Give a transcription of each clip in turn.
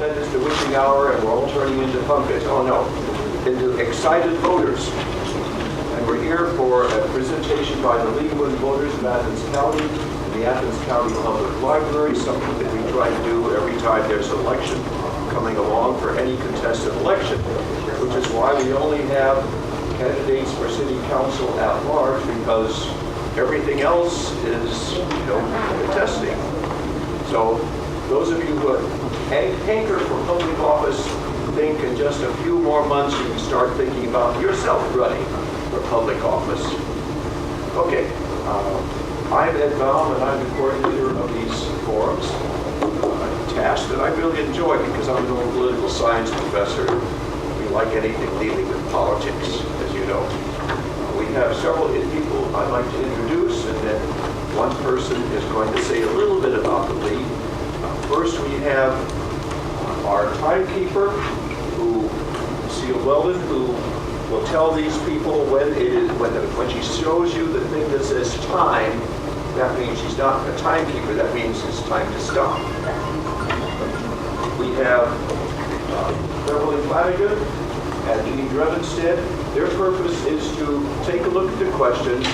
then it's the witching hour and we're all turning into pumpkins. Oh no, into excited voters. And we're here for a presentation by the League of Women Voters of Athens County, the Athens County Public Library, something that we try to do every time there's an election coming along for any contested election, which is why we only have candidates for city council at large, because everything else is, contesting. So those of you who hanker for public office think in just a few more months you can start thinking about yourself running for public office. Okay, I'm Ed Baum and I'm the coordinator of these forums, a task that I really enjoy because I'm an old political science professor. We like anything dealing with politics, as you know. We have several people I'd like to introduce, and then one person is going to say a little bit about the league. First, we have our timekeeper, Lucille Weldon, who will tell these people when it is when she shows you the thing that says time. That means she's not a timekeeper. That means it's time to stop. We have Beverly Flanagan and Jean Drevenstead. Their purpose is to take a look at the questions,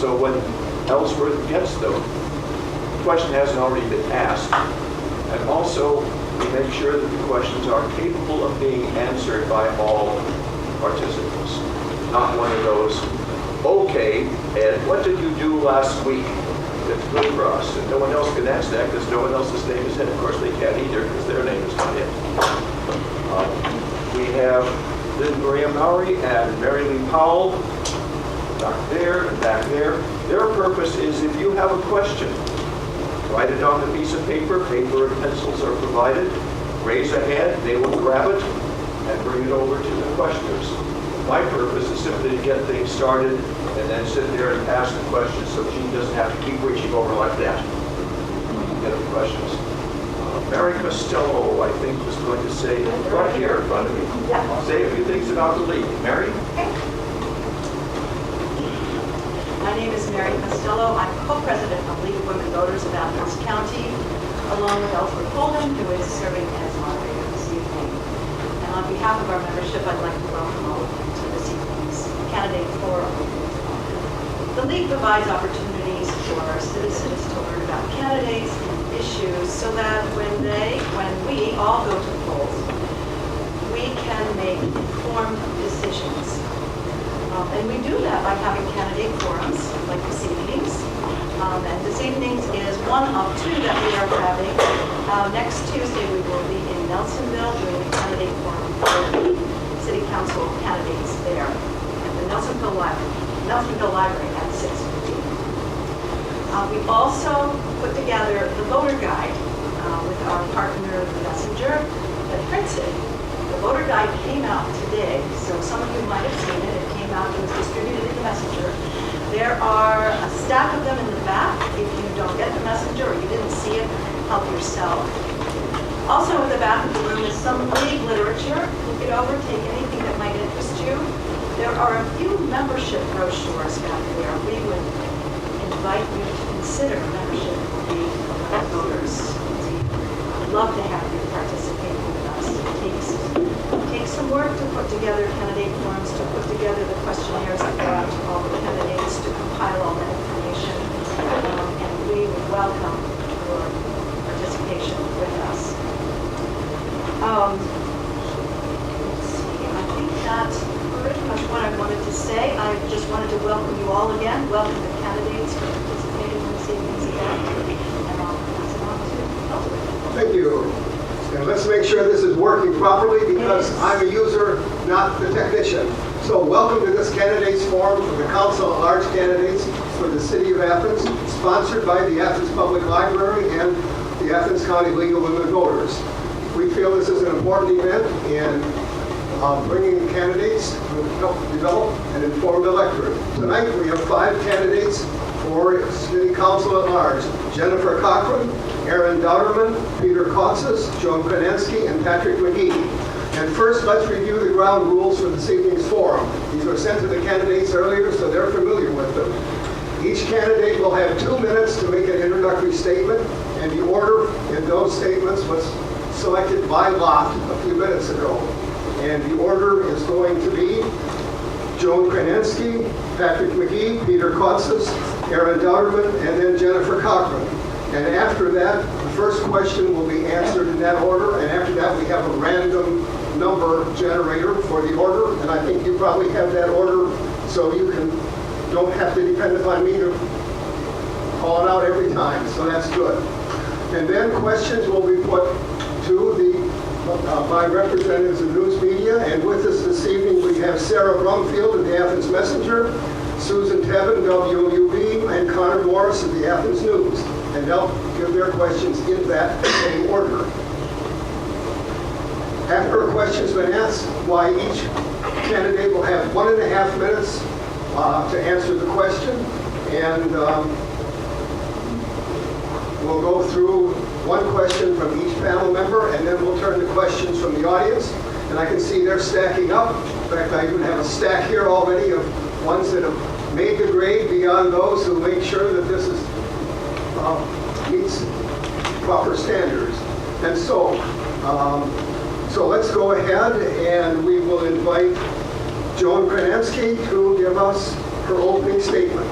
so when Ellsworth gets them, the question hasn't already been asked. And also, we make sure that the questions are capable of being answered by all participants. Not one of those, okay, and what did you do last week that's good for us? And no one else can ask that because no one else's name is in. Of course, they can't either because their name is not in. We have Lynn Maria Mowry and Mary Lee Powell, back there and back there. Their purpose is if you have a question, write it on a piece of paper. Paper and pencils are provided. Raise a hand, they will grab it and bring it over to the questioners. My purpose is simply to get things started and then sit there and ask the questions so Jean doesn't have to keep reaching over like that. Get the questions. Mary Costello, I think, was going to say right here in front of me. Say a few things about the league. Mary? My name is Mary Costello. I'm co-president of League of Women Voters of Athens County, along with Ellsworth Holden, who is serving as moderator this evening. And on behalf of our membership, I'd like to welcome all of you to this evening's candidate forum. The League provides opportunities for our citizens to learn about candidates and issues so that when we all go to the polls, we can make informed decisions. And we do that by having candidate forums like this evening's. And this evening's is one of two that we are having. Next Tuesday we will be in Nelsonville doing a candidate forum for the city council candidates there at the Nelsonville Library at 6:15. We also put together the voter guide with our partner, the Messenger, that prints it. The voter guide came out today, so some of you might have seen it. It came out, it was distributed in the Messenger. There are a stack of them in the back. If you don't get the Messenger or you didn't see it, help yourself. Also in the back of the room is some league literature. Look it over, take anything that might interest you. There are a few membership brochures back there. We would invite you to consider membership of the League of Women Voters. We'd love to have you participate with us. It takes some work to put together candidate forms, to put together the questionnaires that go out to all the candidates, to compile all that information, and we would welcome your participation with us. Let's see, I think that's pretty much what I wanted to say. I just wanted to welcome you all again, welcome the candidates for participating in this evening's event, and I'll pass it on to Ellsworth. Thank you. And let's make sure this is working properly because I'm a user, not the technician. So welcome to this candidates forum for the Council at Large candidates for the City of Athens, sponsored by the Athens Public Library and the Athens County League of Women Voters. We feel this is an important event in bringing candidates to help develop an informed electorate. Tonight we have 5 candidates for City Council at Large: Jennifer Cochran, Aaron Dowderman, Peter Kautzis, Joan Konensky, and Patrick McGee. And first, let's review the ground rules for this evening's forum. These were sent to the candidates earlier, so they're familiar with them. Each candidate will have 2 minutes to make an introductory statement, and the order in those statements was selected by lot a few minutes ago. And the order is going to be Joan Kranensky, Patrick McGee, Peter Kotsis, Aaron Dauterman, and then Jennifer Cochran. And after that, the first question will be answered in that order, and after that we have a random number generator for the order, and I think you probably have that order so you don't have to depend upon me to call it out every time, so that's good. And then questions will be put to by representatives of news media, and with us this evening we have Sarah Brumfield of the Athens Messenger, Susan Tevin, WUB, and Connor Morris of the Athens News, and they'll give their questions in that same order. After a question's been asked, why each candidate will have 1.5 minutes to answer the question, and we'll go through one question from each panel member, and then we'll turn to questions from the audience. And I can see they're stacking up. In fact, I even have a stack here already of ones that have made the grade beyond those who make sure that this meets proper standards. And so let's go ahead, and we will invite Joan Kranensky to give us her opening statement.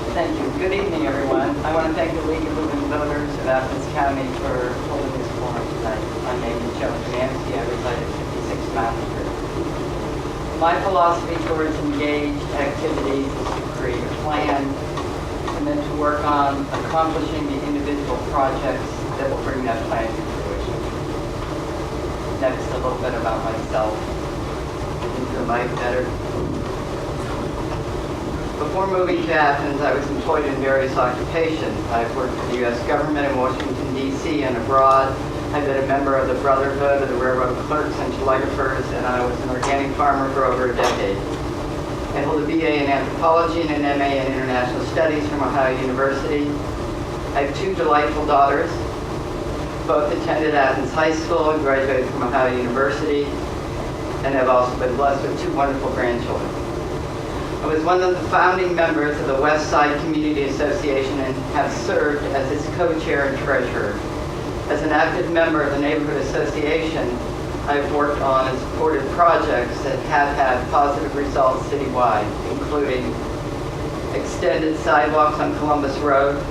Thank you. Good evening, everyone. I want to thank the League of Women Voters of Athens County for holding this forum tonight. My name is Joan Kranensky. I reside at 56 Mountain Street. My philosophy towards engaged activities is to create a plan and then to work on accomplishing the individual projects that will bring that plan to fruition. Next, a little bit about myself. Is the mic better? Before moving to Athens, I was employed in various occupations. I've worked for the U.S. government in Washington, D.C. and abroad. I've been a member of the Brotherhood of the Railroad Clerks and Telegraphers, and I was an organic farmer for over a decade. I hold a BA in Anthropology and an MA in International Studies from Ohio University. I have 2 delightful daughters. Both attended Athens High School and graduated from Ohio University, and have also been blessed with 2 wonderful grandchildren. I was one of the founding members of the West Side Community Association and have served as its co-chair and treasurer. As an active member of the Neighborhood Association, I've worked on and supported projects that have had positive results citywide, including extended sidewalks on Columbus Road,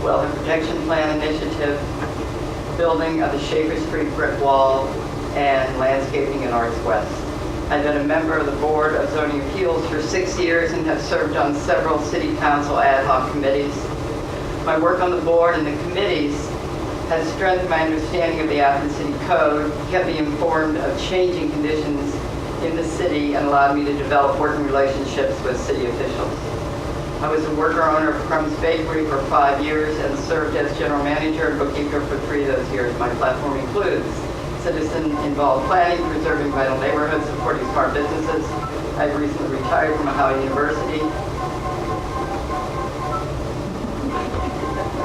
Wellhead Protection Plan initiative, building of the Schaefer Street brick wall, and landscaping in Arts West. I've been a member of the Board of Zoning Appeals for 6 years and have served on several City Council ad hoc committees. My work on the board and the committees has strengthened my understanding of the Athens City Code, kept me informed of changing conditions in the city, and allowed me to develop working relationships with city officials. I was a worker owner of Crumb's Bakery for 5 years and served as general manager and bookkeeper for 3 of those years. My platform includes citizen-involved planning, preserving vital neighborhoods, supporting smart businesses. I've recently retired from Ohio University.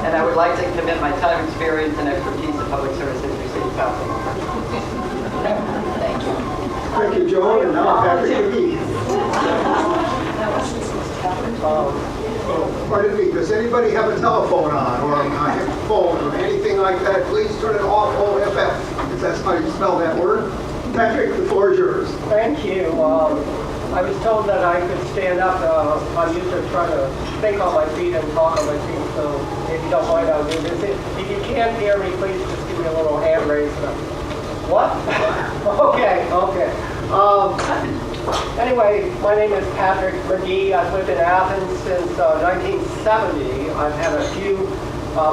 And I would like to commit my time, experience, and expertise to public service through City Council. Thank you. Thank you, Joan, and now Patrick McGee. Pardon me, does anybody have a telephone on, or a phone, or anything like that? Please turn it off, OFF, because that's how you spell that word. Patrick, the floor is yours. Thank you. I was told that I could stand up. I'm used to trying to think on my feet and talk on my feet, so if you don't mind, I'll do this. If you can't hear me, please just give me a little hand raise. What? Okay. Anyway, my name is Patrick McGee. I've lived in Athens since 1970. I've had a few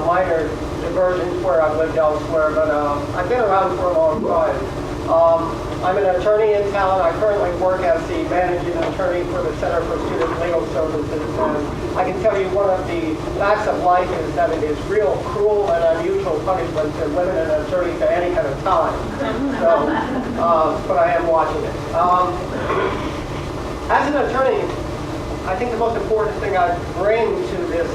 minor diversions where I've lived elsewhere, but I've been around for a long time. I'm an attorney in town. I currently work as the managing attorney for the Center for Student Legal Services, and I can tell you one of the facts of life is that it is real cruel and unusual punishment to limit an attorney to any kind of time. So, but I am watching it. As an attorney, I think the most important thing I bring to this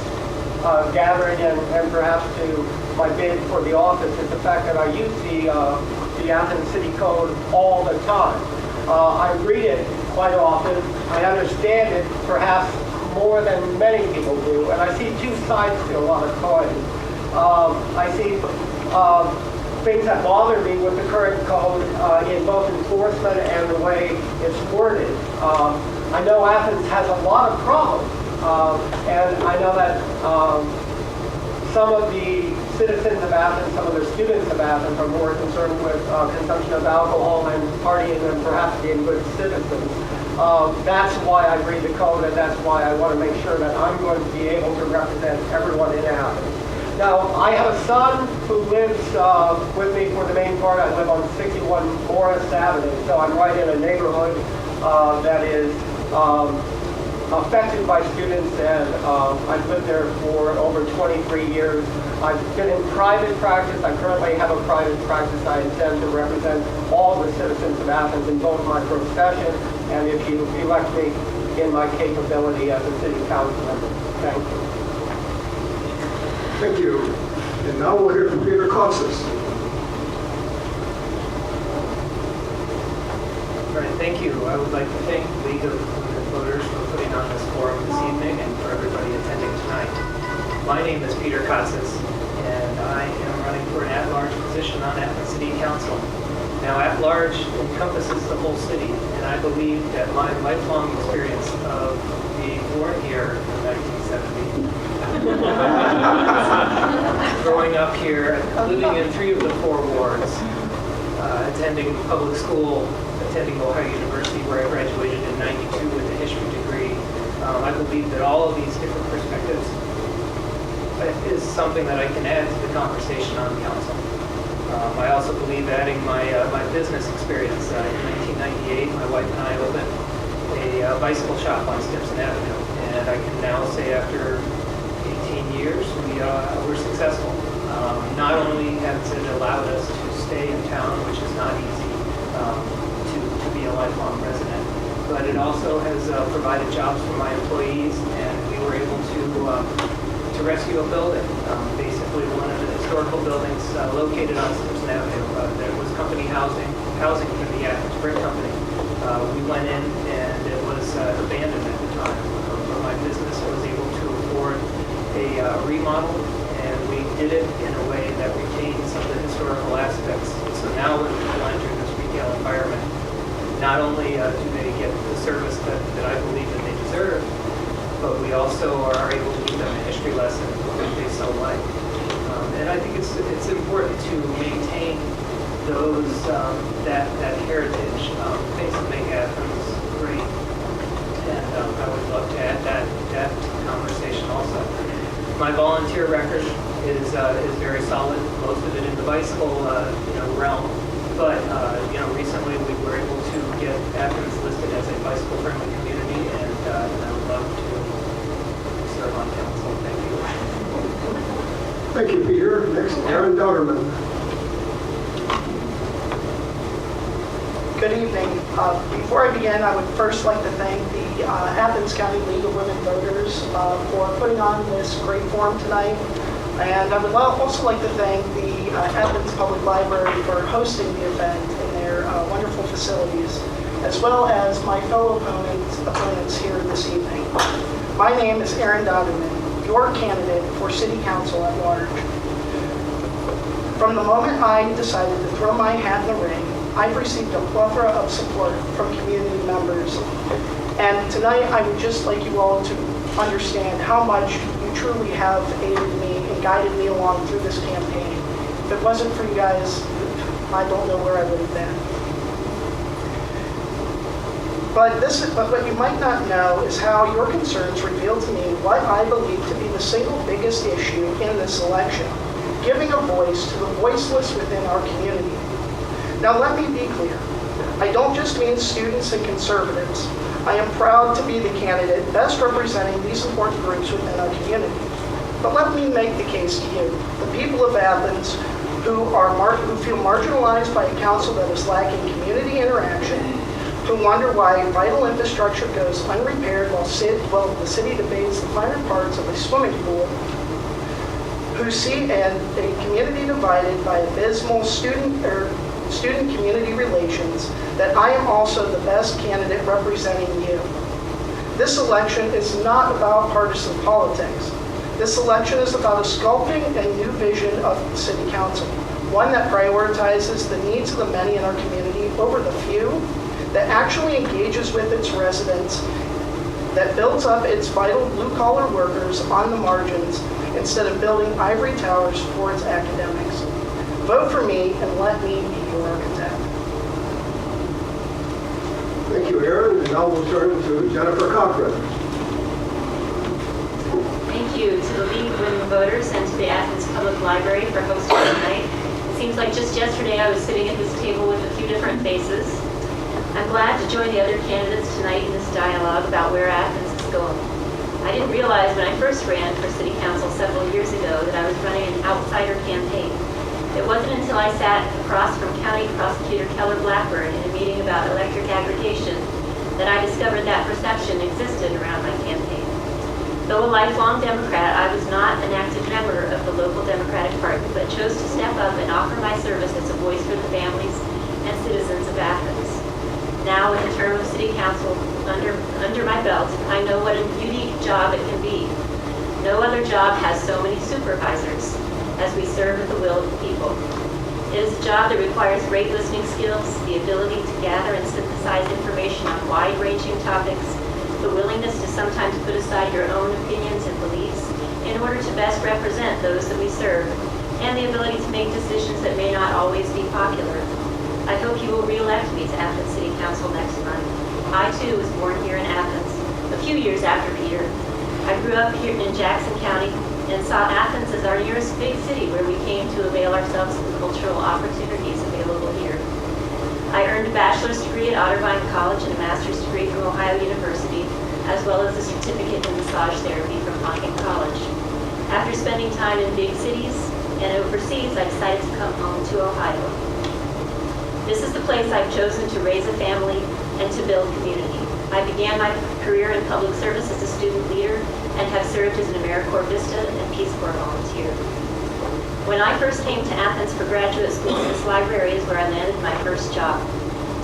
gathering and perhaps to my bid for the office is the fact that I use the Athens City Code all the time. I read it quite often. I understand it perhaps more than many people do, and I see 2 sides to a lot of coins. I see things that bother me with the current code in both enforcement and the way it's worded. I know Athens has a lot of problems, and I know that some of the citizens of Athens, some of the students of Athens are more concerned with consumption of alcohol and partying than perhaps being good citizens. That's why I read the code, and that's why I want to make sure that I'm going to be able to represent everyone in Athens. Now, I have a son who lives with me for the main part. I live on 61 Morris Avenue, so I'm right in a neighborhood that is affected by students, and I've lived there for over 23 years. I've been in private practice. I currently have a private practice. I intend to represent all the citizens of Athens in both my profession and if you elect me in my capability as a city councilman. Thank you. Thank you. And now we'll hear from Peter Kostas. All right, thank you. I would like to thank the League of Women Voters for putting on this forum this evening and for everybody attending tonight. My name is Peter Kostas, and I am running for an at-large position on Athens City Council. Now, at-large encompasses the whole city, and I believe that my lifelong experience of being born here in 1970, growing up here, living in 3 of the 4 wards, attending public school, attending Ohio University where I graduated in '92 with a history degree. I believe that all of these different perspectives is something that I can add to the conversation on council. I also believe adding my business experience. In 1998, my wife and I opened a bicycle shop on Stimson Avenue, and I can now say after 18 years, we're successful. Not only has it allowed us to stay in town, which is not easy, to be a lifelong resident, but it also has provided jobs for my employees, and we were able to rescue a building, basically one of the historical buildings located on Stimson Avenue. There was company housing for the Athens Brick Company. We went in, and it was abandoned at the time, but my business was able to afford a remodel, and we did it in a way that retained some of the historical aspects. So now when people enter this retail environment, not only do they get the service that I believe that they deserve, but we also are able to give them a history lesson that they so like. And I think it's important to maintain those that heritage, things that make Athens great. And I would love to add that to the conversation also. My volunteer record is very solid, most of it in the bicycle realm. But recently we were able to get Athens listed as a bicycle-friendly community, and I would love to serve on council. Thank you. Thank you, Peter. Next, Aaron Dauterman. Good evening. Before I begin, I would first like to thank the Athens County League of Women Voters for putting on this great forum tonight. And I would also like to thank the Athens Public Library for hosting the event in their wonderful facilities, as well as my fellow opponents here this evening. My name is Aaron Dauterman, your candidate for City Council at large. From the moment I decided to throw my hat in the ring, I've received a plethora of support from community members. And tonight I would just like you all to understand how much you truly have aided me and guided me along through this campaign. If it wasn't for you guys, I don't know where I would have been. But what you might not know is how your concerns reveal to me what I believe to be the single biggest issue in this election, giving a voice to the voiceless within our community. Now let me be clear. I don't just mean students and conservatives. I am proud to be the candidate best representing these important groups within our community. But let me make the case to you, the people of Athens who feel marginalized by a council that is lacking community interaction, who wonder why vital infrastructure goes unrepaired while the city debates the finer parts of a swimming pool, who see a community divided by abysmal student-community relations, that I am also the best candidate representing you. This election is not about partisan politics. This election is about a sculpting a new vision of the City Council. one that prioritizes the needs of the many in our community over the few, that actually engages with its residents, that builds up its vital blue-collar workers on the margins instead of building ivory towers for its academics. Vote for me and let me be your architect. Thank you, Aaron. And now we'll turn to Jennifer Cochran. Thank you to the League of Women Voters and to the Athens Public Library for hosting tonight. It seems like just yesterday I was sitting at this table with a few different faces. I'm glad to join the other candidates tonight in this dialogue about where Athens is going. I didn't realize when I first ran for City Council several years ago that I was running an outsider campaign. It wasn't until I sat across from County Prosecutor Keller Blackburn in a meeting about electric aggregation that I discovered that perception existed around my campaign. Though a lifelong Democrat, I was not an active member of the local Democratic Party, but chose to step up and offer my service as a voice for the families and citizens of Athens. Now, with a term of City Council under my belt, I know what a unique job it can be. No other job has so many supervisors as we serve at the will of the people. It is a job that requires great listening skills, the ability to gather and synthesize information on wide-ranging topics, the willingness to sometimes put aside your own opinions and beliefs in order to best represent those that we serve, and the ability to make decisions that may not always be popular. I hope you will re-elect me to Athens City Council next month. I, too, was born here in Athens, a few years after Peter. I grew up here in Jackson County and saw Athens as our nearest big city where we came to avail ourselves of the cultural opportunities available here. I earned a bachelor's degree at Otterbein College and a master's degree from Ohio University, as well as a certificate in massage therapy from Hocking College. After spending time in big cities and overseas, I decided to come home to Ohio. This is the place I've chosen to raise a family and to build community. I began my career in public service as a student leader and have served as an AmeriCorps Vista and Peace Corps volunteer. When I first came to Athens for graduate school, this library is where I landed my first job.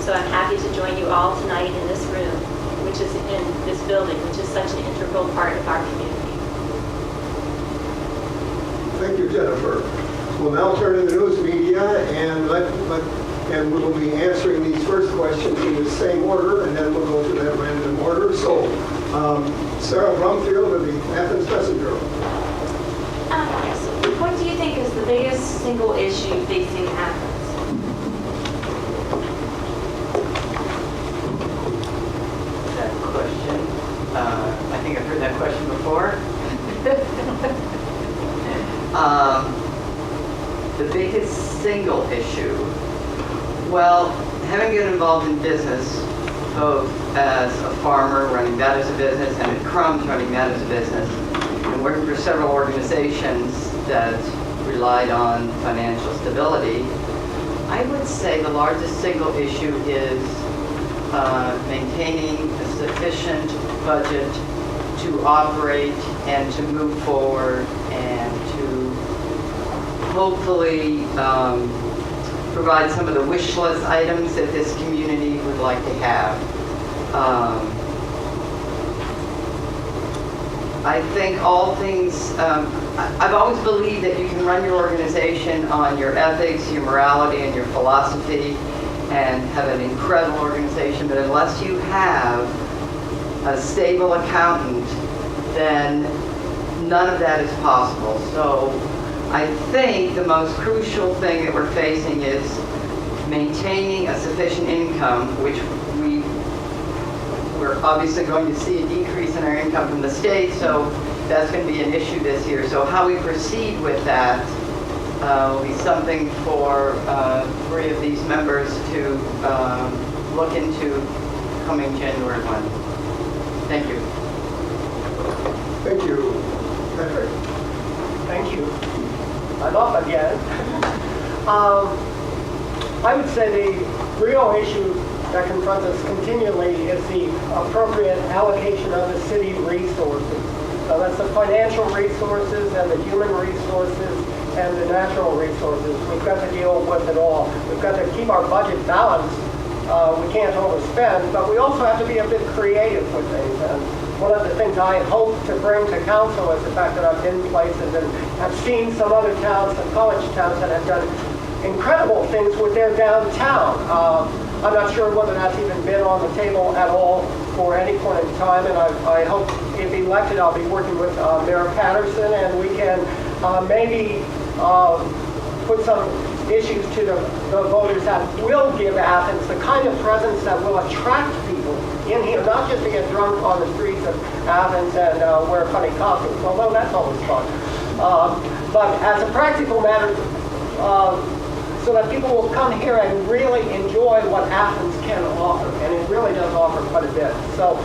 So I'm happy to join you all tonight in this room, which is in this building, which is such an integral part of our community. Thank you, Jennifer. We'll now turn to the news media and we will be answering these first questions in the same order, and then we'll go to that random order. So, Sarah Brumfield of the Athens Messenger. What do you think is the biggest single issue facing Athens? That question, I think I've heard that question before. The biggest single issue. Well, having been involved in business, both as a farmer running that as a business and at Crumbs running that as a business, and working for several organizations that relied on financial stability, I would say the largest single issue is maintaining a sufficient budget to operate and to move forward and to hopefully provide some of the wish list items that this community would like to have. I think all things, I've always believed that you can run your organization on your ethics, your morality, and your philosophy, and have an incredible organization, but unless you have a stable accountant, then none of that is possible. So I think the most crucial thing that we're facing is maintaining a sufficient income, which we're obviously going to see a decrease in our income from the state, so that's going to be an issue this year. So how we proceed with that will be something for three of these members to look into coming January 1. Thank you. Thank you, Patrick. Thank you. I'm up again. I would say the real issue that confronts us continually is the appropriate allocation of the city resources. So that's the financial resources and the human resources and the natural resources. We've got to deal with it all. We've got to keep our budget balanced. We can't overspend, but we also have to be a bit creative with things. And one of the things I hope to bring to council is the fact that I've been places and have seen some other towns, some college towns that have done incredible things with their downtown. I'm not sure whether that's even been on the table at all for any point in time, and I hope if elected I'll be working with Mayor Patterson, and we can maybe put some issues to the voters that will give Athens the kind of presence that will attract people in here, not just to get drunk on the streets of Athens and wear funny costumes, although that's always fun. But as a practical matter, so that people will come here and really enjoy what Athens can offer, and it really does offer quite a bit. So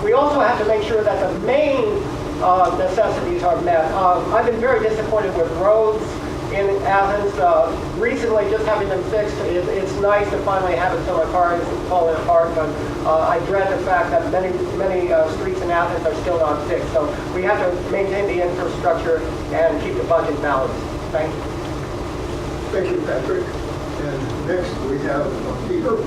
we also have to make sure that the main necessities are met. I've been very disappointed with roads in Athens. Recently, just having them fixed, it's nice to finally have it so my car isn't falling apart, but I dread the fact that many streets in Athens are still not fixed. So we have to maintain the infrastructure and keep the budget balanced. Thank you. Thank you, Patrick. And next we have Peter.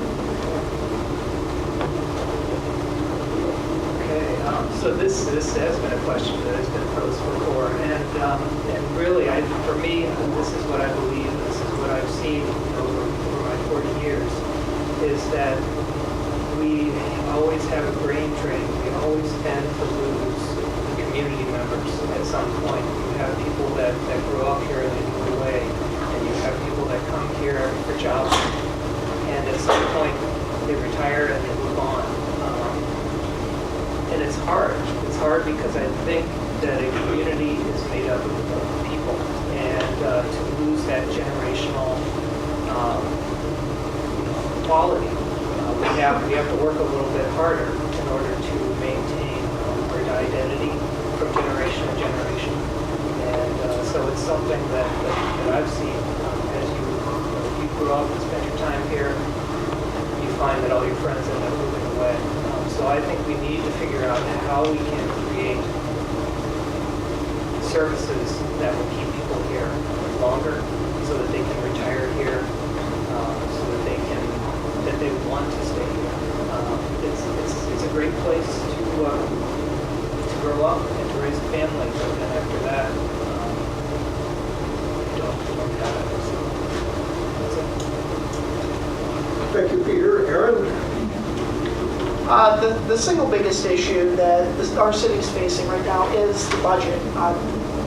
Okay, so this has been a question that has been posed before, and really, for me, this is what I believe, this is what I've seen over my 40 years, is that we always have a brain drain. We always tend to lose community members at some point. You have people that grew up here and they move away, and you have people that come here for jobs, and at some point they retire and they move on. And it's hard. It's hard because I think that a community is made up of people, and to lose that generational quality, we have to work a little bit harder in order to maintain our identity from generation to generation. And so it's something that I've seen as you grow up and spend your time here, you find that all your friends end up moving away. So I think we need to figure out how we can create services that will keep people here longer, so that they can retire here, so that they want to stay here. It's a great place to grow up and to raise a family, but then after that, you don't have it. So that's it. Thank you, Peter. Aaron? The single biggest issue that our city is facing right now is the budget.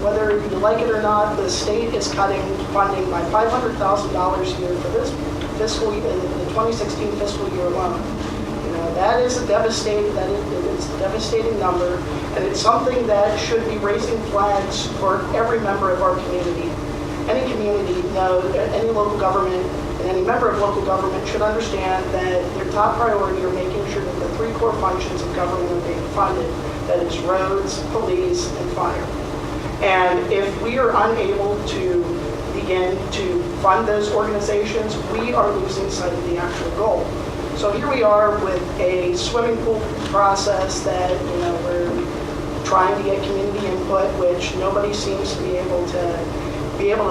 Whether you like it or not, the state is cutting funding by $500,000 a year for this fiscal year, the 2016 fiscal year alone. You know, that is a devastating number, and it's something that should be raising flags for every member of our community. Any community, any local government, and any member of local government should understand that their top priority are making sure that the three core functions of government are being funded, that is roads, police, and fire. And if we are unable to begin to fund those organizations, we are losing sight of the actual goal. So here we are with a swimming pool process that, we're trying to get community input, which nobody seems to be able to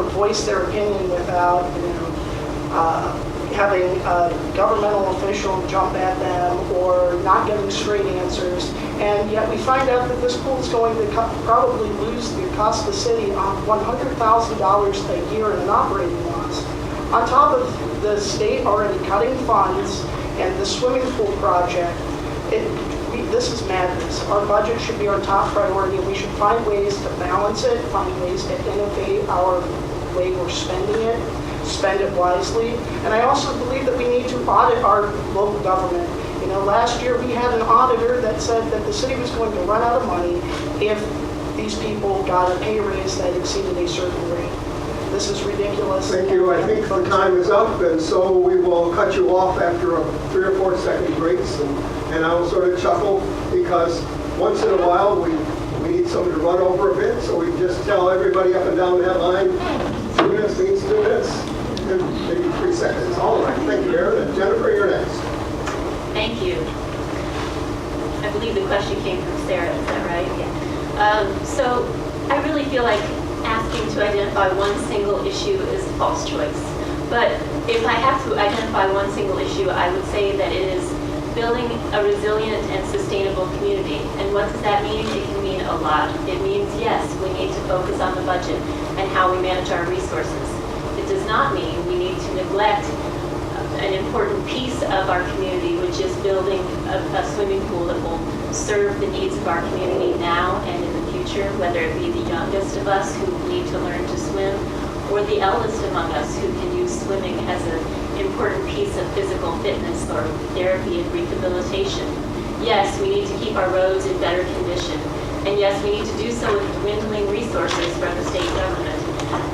voice their opinion without, having a governmental official jump at them or not getting straight answers. And yet we find out that this pool is going to probably cost the city $100,000 a year in an operating loss. On top of the state already cutting funds and the swimming pool project, this is madness. Our budget should be our top priority, and we should find ways to balance it, find ways to innovate our way we're spending it, spend it wisely. And I also believe that we need to audit our local government. Last year we had an auditor that said that the city was going to run out of money if these people got a pay raise that exceeded a certain rate. This is ridiculous. Thank you. I think the time is up, and so we will cut you off after a 3 or 4 second breaks, and I will sort of chuckle because once in a while we need someone to run over a bit, so we just tell everybody up and down that line, 2 minutes means 2 minutes, and maybe 3 seconds. All right. Thank you, Aaron. And Jennifer, you're next. Thank you. I believe the question came from Sarah, is that right? Yeah. So I really feel like asking to identify one single issue is a false choice. But if I have to identify one single issue, I would say that it is building a resilient and sustainable community. And what does that mean? It can mean a lot. It means, yes, we need to focus on the budget and how we manage our resources. It it does not mean we need to neglect an important piece of our community, which is building a swimming pool that will serve the needs of our community now and in the future, whether it be the youngest of us who need to learn to swim, or the eldest among us who can use swimming as an important piece of physical fitness or therapy and rehabilitation. Yes, we need to keep our roads in better condition. And yes, we need to do so with dwindling resources from the state government.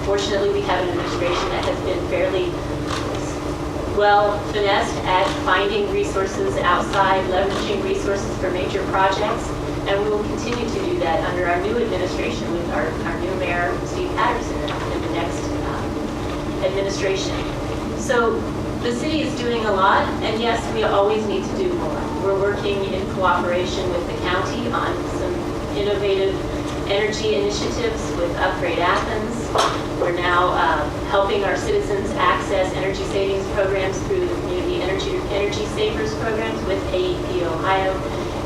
Fortunately, we have an administration that has been fairly well finessed at finding resources outside, leveraging resources for major projects, and we will continue to do that under our new administration with our new mayor, Steve Patterson, in the next administration. So the city is doing a lot, and yes, we always need to do more. We're working in cooperation with the county on some innovative energy initiatives with Upgrade Athens. We're now helping our citizens access energy savings programs through the Community Energy Savers programs with AEP Ohio,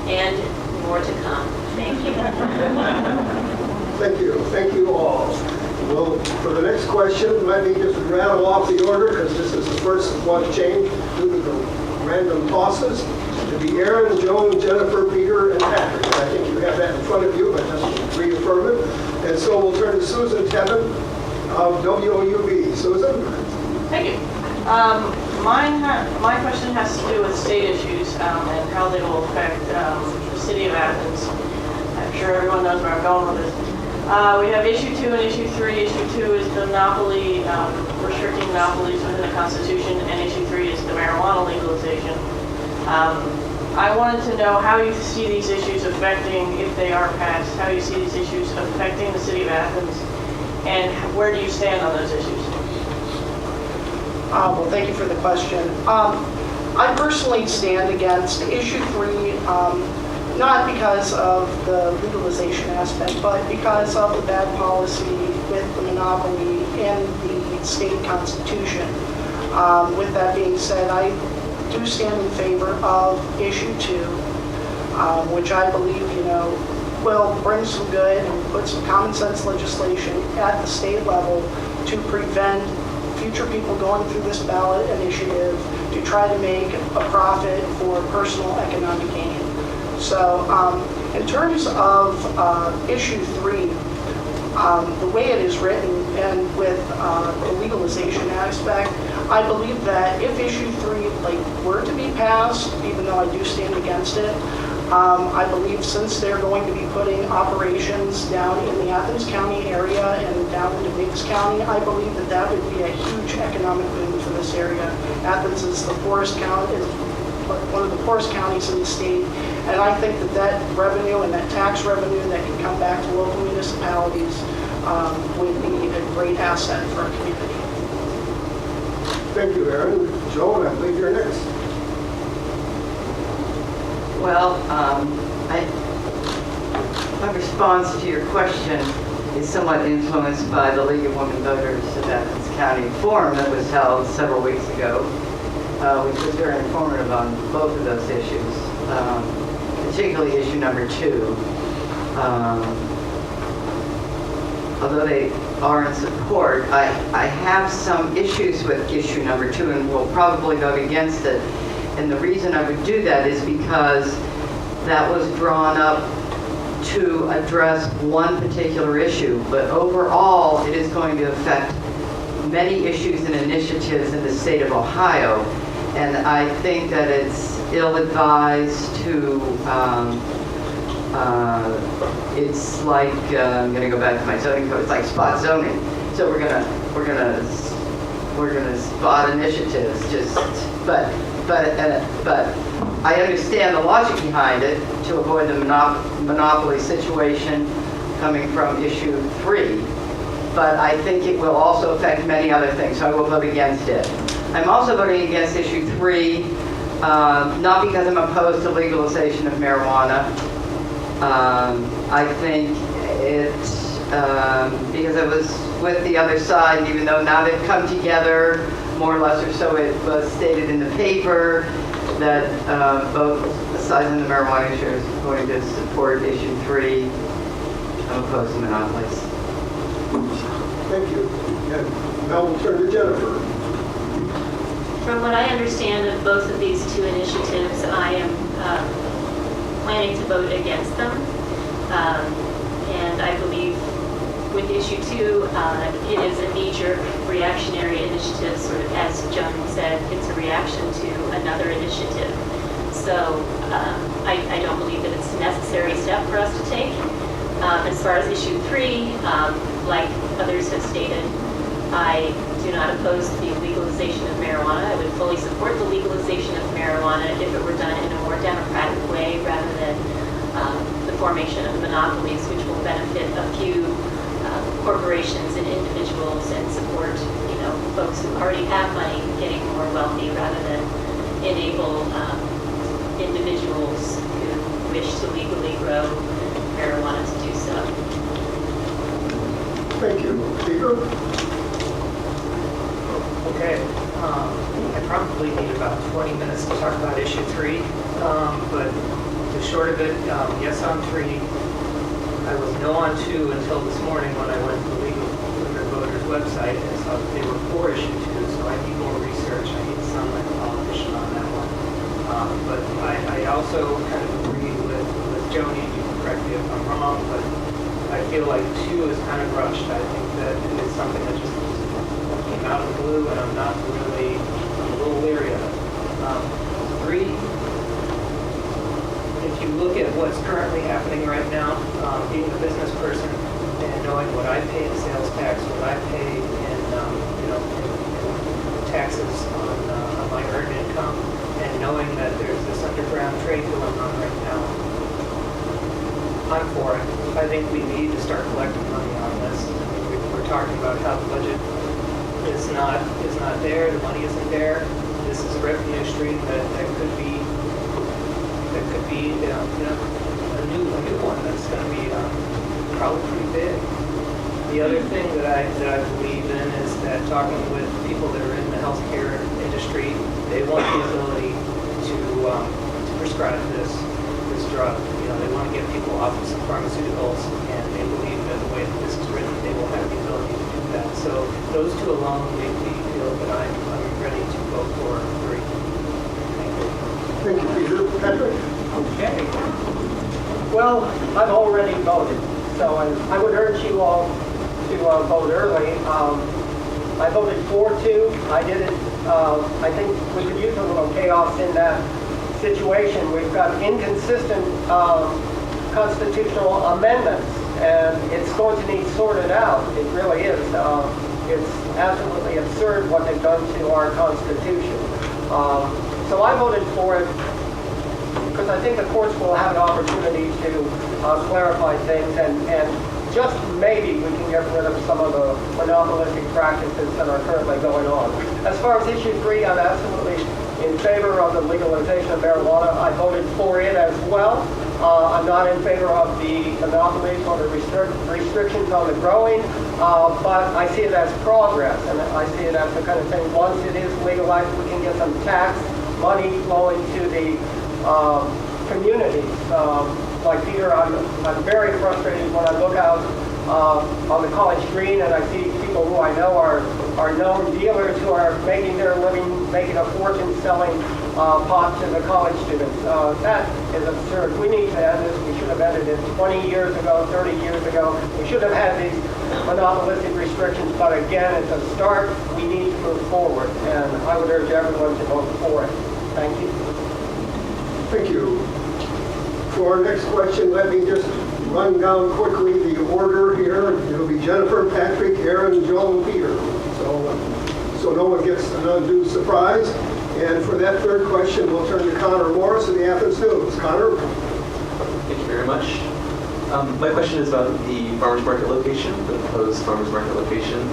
and more to come. Thank you. Thank you. Thank you all. Well, for the next question, let me just rattle off the order because this is the first one change due to the random tosses. To be Aaron, Joan, Jennifer, Peter, and Patrick. I think you have that in front of you, but just reaffirm it. And so we'll turn to Susan Tevin of WOUB. Susan? Thank you. My question has to do with state issues and how they will affect the city of Athens. I'm sure everyone knows where I'm going with this. We have issue 2 and issue 3. Issue 2 is the monopoly, restricting monopolies within the Constitution, and issue 3 is the marijuana legalization. I wanted to know how you see these issues affecting, if they are passed, how you see these issues affecting the city of Athens, and where do you stand on those issues? Well, thank you for the question. I personally stand against issue 3, not because of the legalization aspect, but because of the bad policy with the monopoly and the state constitution. With that being said, I do stand in favor of issue 2, which I believe, will bring some good and put some common sense legislation at the state level to prevent future people going through this ballot initiative to try to make a profit for personal economic gain. So in terms of issue 3, the way it is written and with the legalization aspect, I believe that if issue 3 were to be passed, even though I do stand against it, I believe since they're going to be putting operations down in the Athens County area and down into Meigs County, I believe that that would be a huge economic boom for this area. Athens is the poorest county, is one of the poorest counties in the state, and I think that that revenue and that tax revenue that can come back to local municipalities would be a great asset for our community. Thank you, Aaron. Joan, I believe you're next. Well, my response to your question is somewhat influenced by the League of Women Voters of Athens County forum that was held several weeks ago, which was very informative on both of those issues, particularly issue number 2. Although they are in support, I have some issues with issue number 2 and will probably vote against it. And the reason I would do that is because that was drawn up to address one particular issue, but overall it is going to affect many issues and initiatives in the state of Ohio. And I think that it's ill-advised to, it's like, I'm going to go back to my zoning code, it's like spot zoning. So we're gonna spot initiatives, but I understand the logic behind it to avoid the monopoly situation coming from issue 3. But I think it will also affect many other things, so I will vote against it. I'm also voting against issue 3, not because I'm opposed to legalization of marijuana. I think it's because I was with the other side, even though now they've come together, more or less or so it was stated in the paper that both sides in the marijuana issue is going to support issue 3. I'm opposed to monopolies. Thank you. Now we'll turn to Jennifer. From what I understand of both of these two initiatives, I am planning to vote against them. And I believe with issue 2, it is a knee-jerk reactionary initiative, sort of as Joan said, it's a reaction to another initiative. So I don't believe that it's a necessary step for us to take. As far as issue 3, like others have stated, I do not oppose the legalization of marijuana. I would fully support the legalization of marijuana if it were done in a more democratic way rather than the formation of monopolies, which will benefit a few corporations and individuals and support, folks who already have money getting more wealthy rather than enable individuals who wish to legally grow marijuana to do so. Thank you. Peter? Okay, I probably need about 20 minutes to talk about issue 3, but the short of it, yes on 3. I was no on 2 until this morning when I went to the League of Women Voters website and saw that they were for issue 2, so I need more research. I need to sound like a politician on that one. But I also kind of agree with Joni, you can correct me if I'm wrong, but I feel like 2 is kind of rushed. I think that it is something that just came out of the blue, and I'm a little leery of it. 3, if you look at what's currently happening right now, being a business person and knowing what I pay in sales tax, what I pay in, in taxes on my earned income, and knowing that there's this underground trade going on right now, I'm for it. I think we need to start collecting money on this. I mean, we're talking about how the budget is not there, the money isn't there. This is a revenue stream that could be a new one that's going to be probably pretty big. The other thing that I believe in is that talking with people that are in the healthcare industry, they want the ability to prescribe this drug. They want to get people off of some pharmaceuticals, and they believe that the way that this is written, they will have the ability to do that. So those 2 alone make me feel that I'm ready to vote for 3. Thank you. Thank you, Peter. Patrick? Okay. Well, I've already voted, so I would urge you all to vote early. I voted for 2. I did it, I think we could use a little chaos in that situation. We've got inconsistent constitutional amendments, and it's going to need sorted out. It really is. It's absolutely absurd what they've done to our Constitution. So I voted for it because I think the courts will have an opportunity to clarify things, and just maybe we can get rid of some of the monopolistic practices that are currently going on. As far as issue 3, I'm absolutely in favor of the legalization of marijuana. I voted for it as well. I'm not in favor of the monopolies or the restrictions on the growing, but I see it as progress, and I see it as the kind of thing, once it is legalized, we can get some tax money flowing to the communities. Like Peter, I'm very frustrated when I look out on the college green and I see people who I know are known dealers who are making their living, making a fortune selling pot to the college students. That is absurd. We need to end this. We should have ended it 20 years ago, 30 years ago. We should have had these monopolistic restrictions, but again, it's a start. We need to move forward, and I would urge everyone to vote for it. Thank you. Thank you. For our next question, let me just run down quickly the order here. It'll be Jennifer, Patrick, Aaron, Joel, and Peter. So no one gets an undue surprise. And for that 3rd question, we'll turn to Connor Morris of the Athens News. Connor? Thank you very much. My question is about the farmers market location, the proposed farmers market location.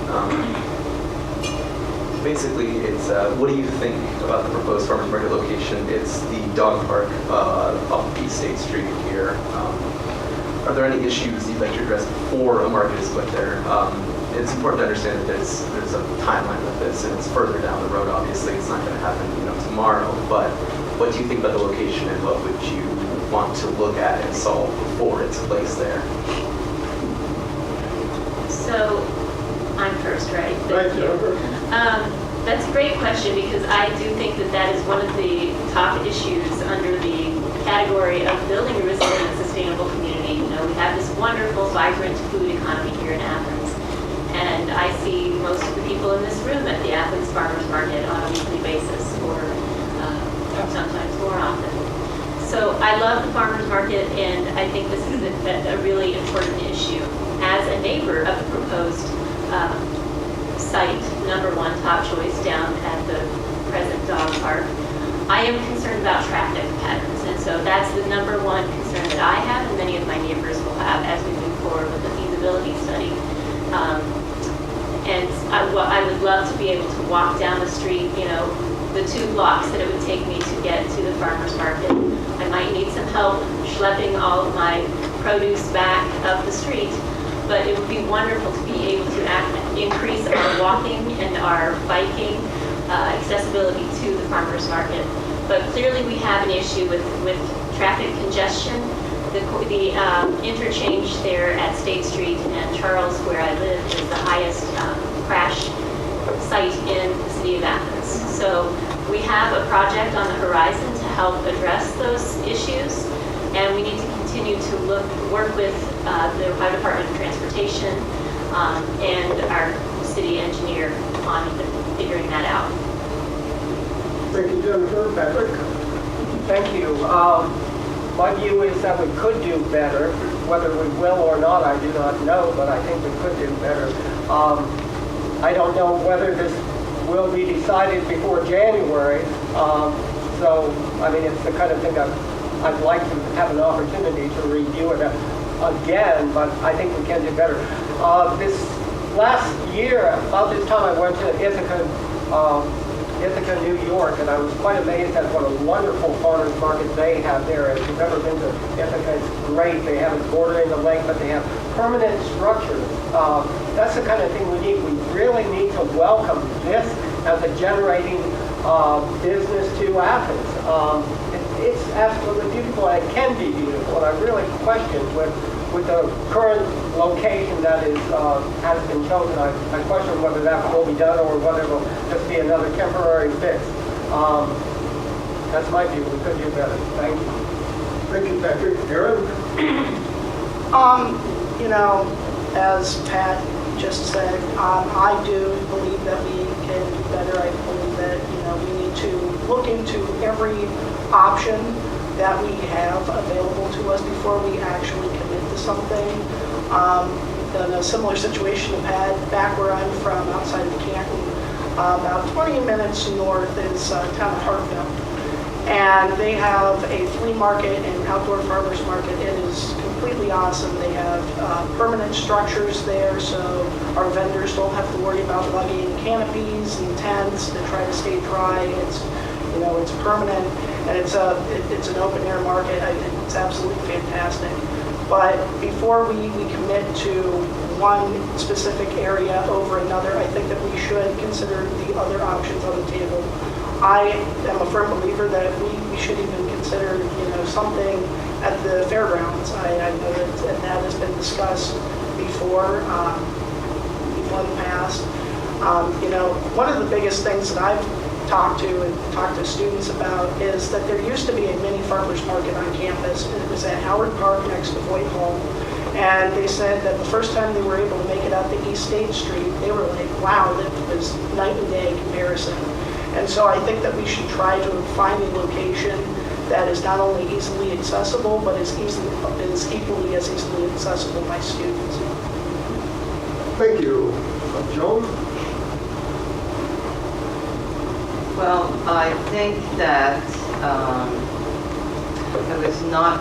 Basically, it's what do you think about the proposed farmers market location? It's the dog park off East State Street here. Are there any issues you'd like to address before a market is put there? It's important to understand that there's a timeline with this, and it's further down the road. Obviously, it's not going to happen, tomorrow. But what do you think about the location, and what would you want to look at and solve before it's placed there? So I'm first. first, right? Right, Jennifer. That's a great question because I do think that that is one of the top issues under the category of building a resilient and sustainable community. You know, we have this wonderful, vibrant food economy here in Athens. And I see most of the people in this room at the Athens Farmers Market on a weekly basis or sometimes more often. So I love the farmers market, and I think this is a really important issue. As a neighbor of the proposed site, number one top choice down at the present dog park, I am concerned about traffic patterns, and so that's the number one concern that I have and many of my neighbors will have as we move forward with the feasibility study. And I would love to be able to walk down the street, you know, the 2 blocks that it would take me to get to the farmer's market. I might need some help schlepping all of my produce back up the street, but it would be wonderful to be able to increase our walking and our biking accessibility to the farmer's market. But clearly we have an issue with traffic congestion. The interchange there at State Street and Charles, where I live, is the highest crash site in the city of Athens. So we have a project on the horizon to help address those issues, and we need to continue to work with the Ohio Department of Transportation and our city engineer on figuring that out. Thank you, Jennifer. Patrick? Thank you. My view is that we could do better. Whether we will or not, I do not know, but I think we could do better. I don't know whether this will be decided before January. So, I mean, it's the kind of thing I'd like to have an opportunity to review it again, but I think we can do better. This last year, about this time, I went to Ithaca, New York, and I was quite amazed at what a wonderful farmers market they have there. If you've ever been to Ithaca, it's great. They have it bordering the lake, but they have permanent structures. That's the kind of thing we need. We really need to welcome this as a generating business to Athens. It's absolutely beautiful, and it can be beautiful, and I really question with the current location that is has been chosen, I question whether that will be done or whether it will just be another temporary fix. That's my view. We could do better. Thank you. Thank you, Patrick. Aaron? You know, as Pat just said, I do believe that we can do better. I believe that, you know, we need to look into every option that we have available to us before we actually commit to something. In a similar situation to Pat, back where I'm from, outside of Canton, about 20 minutes north is town of Hartville. And they have a flea market and outdoor farmers market. It is completely awesome. They have permanent structures there, so our vendors don't have to worry about lugging canopies and tents to try to stay dry. It's, you know, it's permanent, and it's an open air market. I think it's absolutely fantastic. But before we commit to one specific area over another, I think that we should consider the other options on the table. I am a firm believer that we should even consider, you know, something at the fairgrounds. I know that has been discussed before in the past. You know, one of the biggest things that I've talked to students about is that there used to be a mini farmers market on campus. It was at Howard Park next to Voight Hall. And they said that the first time they were able to make it out to East State Street, they were like, wow, that was night and day comparison. And so I think that we should try to find a location that is not only easily accessible, but is equally as easily accessible by students. Thank you. Joan? Well, I think that I was not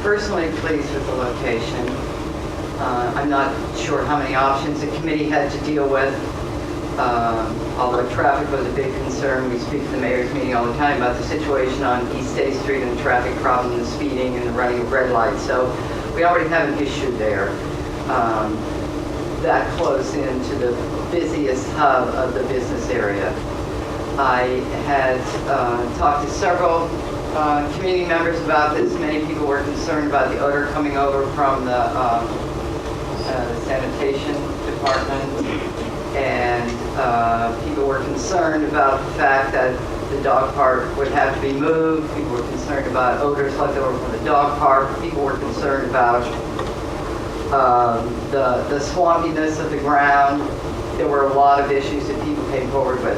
personally pleased with the location. I'm not sure how many options the committee had to deal with. Although traffic was a big concern, we speak to the mayor's meeting all the time about the situation on East State Street and the traffic problem, the speeding and the running of red lights. So we already have an issue there. That close into the busiest hub of the business area. I had talked to several community members about this. Many people were concerned about the odor coming over from the sanitation department. and people were concerned about the fact that the dog park would have to be moved. People were concerned about odors left over from the dog park. People were concerned about the swampiness of the ground. There were a lot of issues that people came forward with.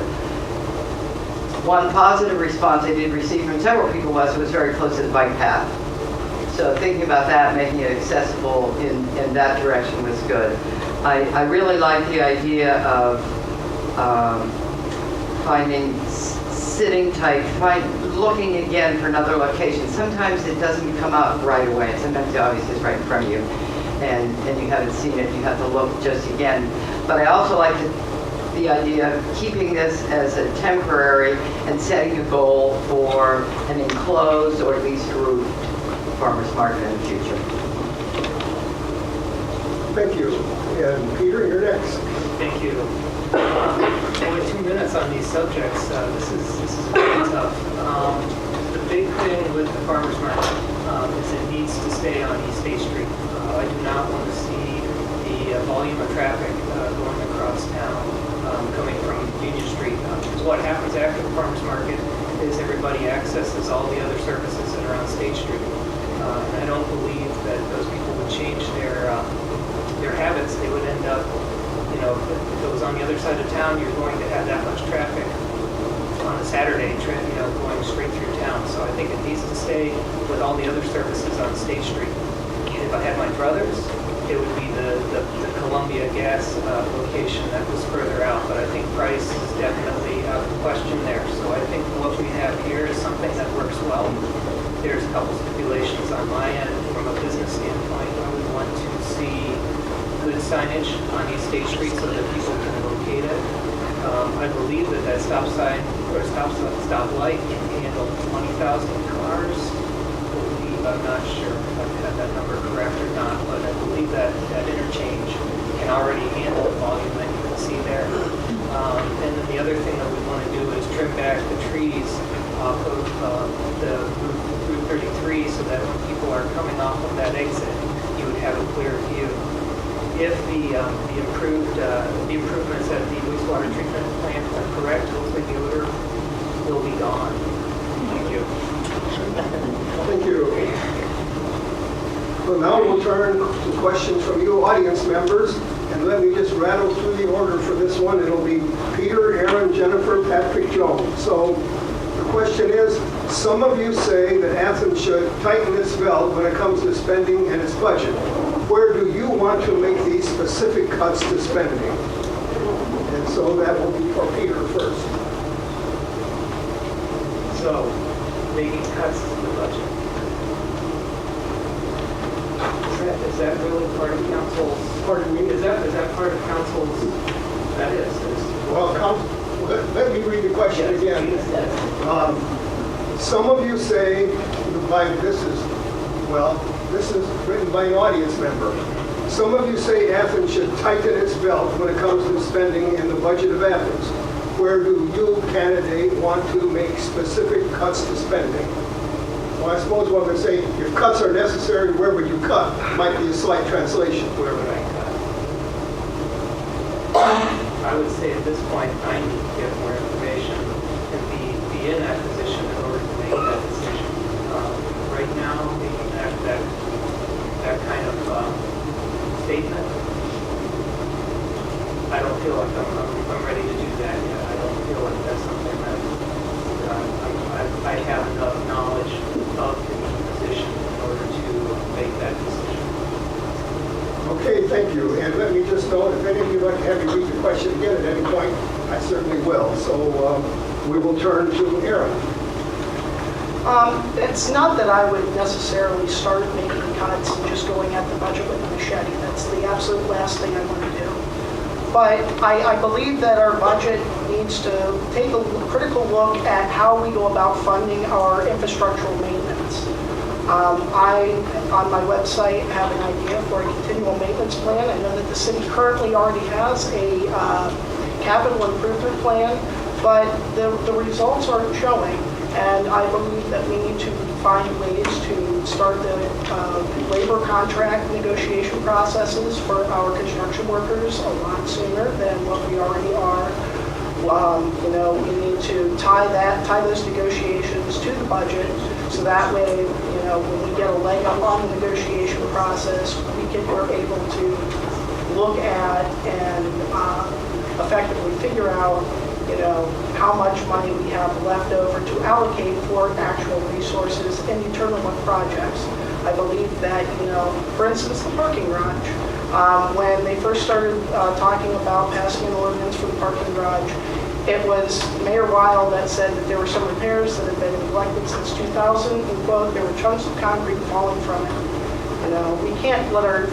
One positive response I did receive from several people was it was very close to the bike path. So thinking about that, making it accessible in that direction was good. I really like the idea of sitting tight, looking again for another location. Sometimes it doesn't come out right away. Sometimes the obvious is right in front of you, and you haven't seen it. You have to look just again. But I also like the idea of keeping this as a temporary and setting a goal for an enclosed or at least roofed farmers market in the future. Thank you. And Peter, you're next. Thank you. Only 2 minutes on these subjects. This is really tough. The big thing with the farmers market is it needs to stay on East State Street. I do not want to see the volume of traffic going across town coming from Union Street. Because what happens after the farmers market is everybody accesses all the other services that are on State Street. And I don't believe that those people would change their habits. They would end up, if it was on the other side of town, you're going to have that much traffic on a Saturday trip, going straight through town. So I think it needs to stay with all the other services on State Street. If I had my druthers, it would be the Columbia Gas location that was further out. But I think price is definitely out of question there. So I think what we have here is something that works well. There's a couple stipulations on my end. From a business standpoint, I would want to see good signage on East State Street so that people can locate it. I believe that stop sign or stop light can handle 20,000 cars. I'm not sure if I have that number correct or not, but I believe that interchange can already handle the volume that you can see there. And then the other thing that we want to do is trim back the trees off of the Route 33 so that when people are coming off of that exit, you would have a clear view. If the improvements at the wastewater treatment plant are correct, hopefully the odor will be gone. Thank you. Thank you. Well, now we'll turn to questions from you audience members. And let me just rattle through the order for this one. It'll be Peter, Aaron, Jennifer, Patrick, Joan. So the question is, some of you say that Athens should tighten its belt when it comes to spending and its budget. Where do you want to make these specific cuts to spending? And so that will be for Peter first. So, making cuts to the budget. Is that really part of council's? Pardon me? Is that part of council's? That is. Well, let me read the question again. Some of you say, this is written by an audience member. Some of you say Athens should tighten its belt when it comes to spending in the budget of Athens. Where do you, candidate, want to make specific cuts to spending? Well, I suppose one would say, if cuts are necessary, where would you cut? Might be a slight translation. Where would I cut? I would say at this point, I need to get more information and be in that position in order to make that decision. Right now, making that kind of statement, I don't feel like I'm ready to do that yet. I don't feel like that's something that I have enough knowledge of the position in order to make that decision. Okay, thank you. And let me just note, if any of you would like to have me read the question again at any point, I certainly will. So we will turn to Aaron. It's not that I would necessarily start making cuts and just going at the budget with a machete. That's the absolute last thing I want to do. But I believe that our budget needs to take a critical look at how we go about funding our infrastructural maintenance. I, on my website, have an idea for a continual maintenance plan. I know that the city currently already has a capital improvement plan, but the results aren't showing. And I believe that we need to find ways to start the labor contract negotiation processes for our construction workers a lot sooner than what we already are. We need to tie those negotiations to the budget, so that way, when we get a leg up on the negotiation process, we're able to look at and effectively figure out, how much money we have left over to allocate for actual resources and determine what projects. I believe that, for instance, the parking garage. When they first started talking about passing an ordinance for the parking garage, it was Mayor Weil that said that there were some repairs that had been neglected since 2000, and quote, there were chunks of concrete falling from it. We can't let our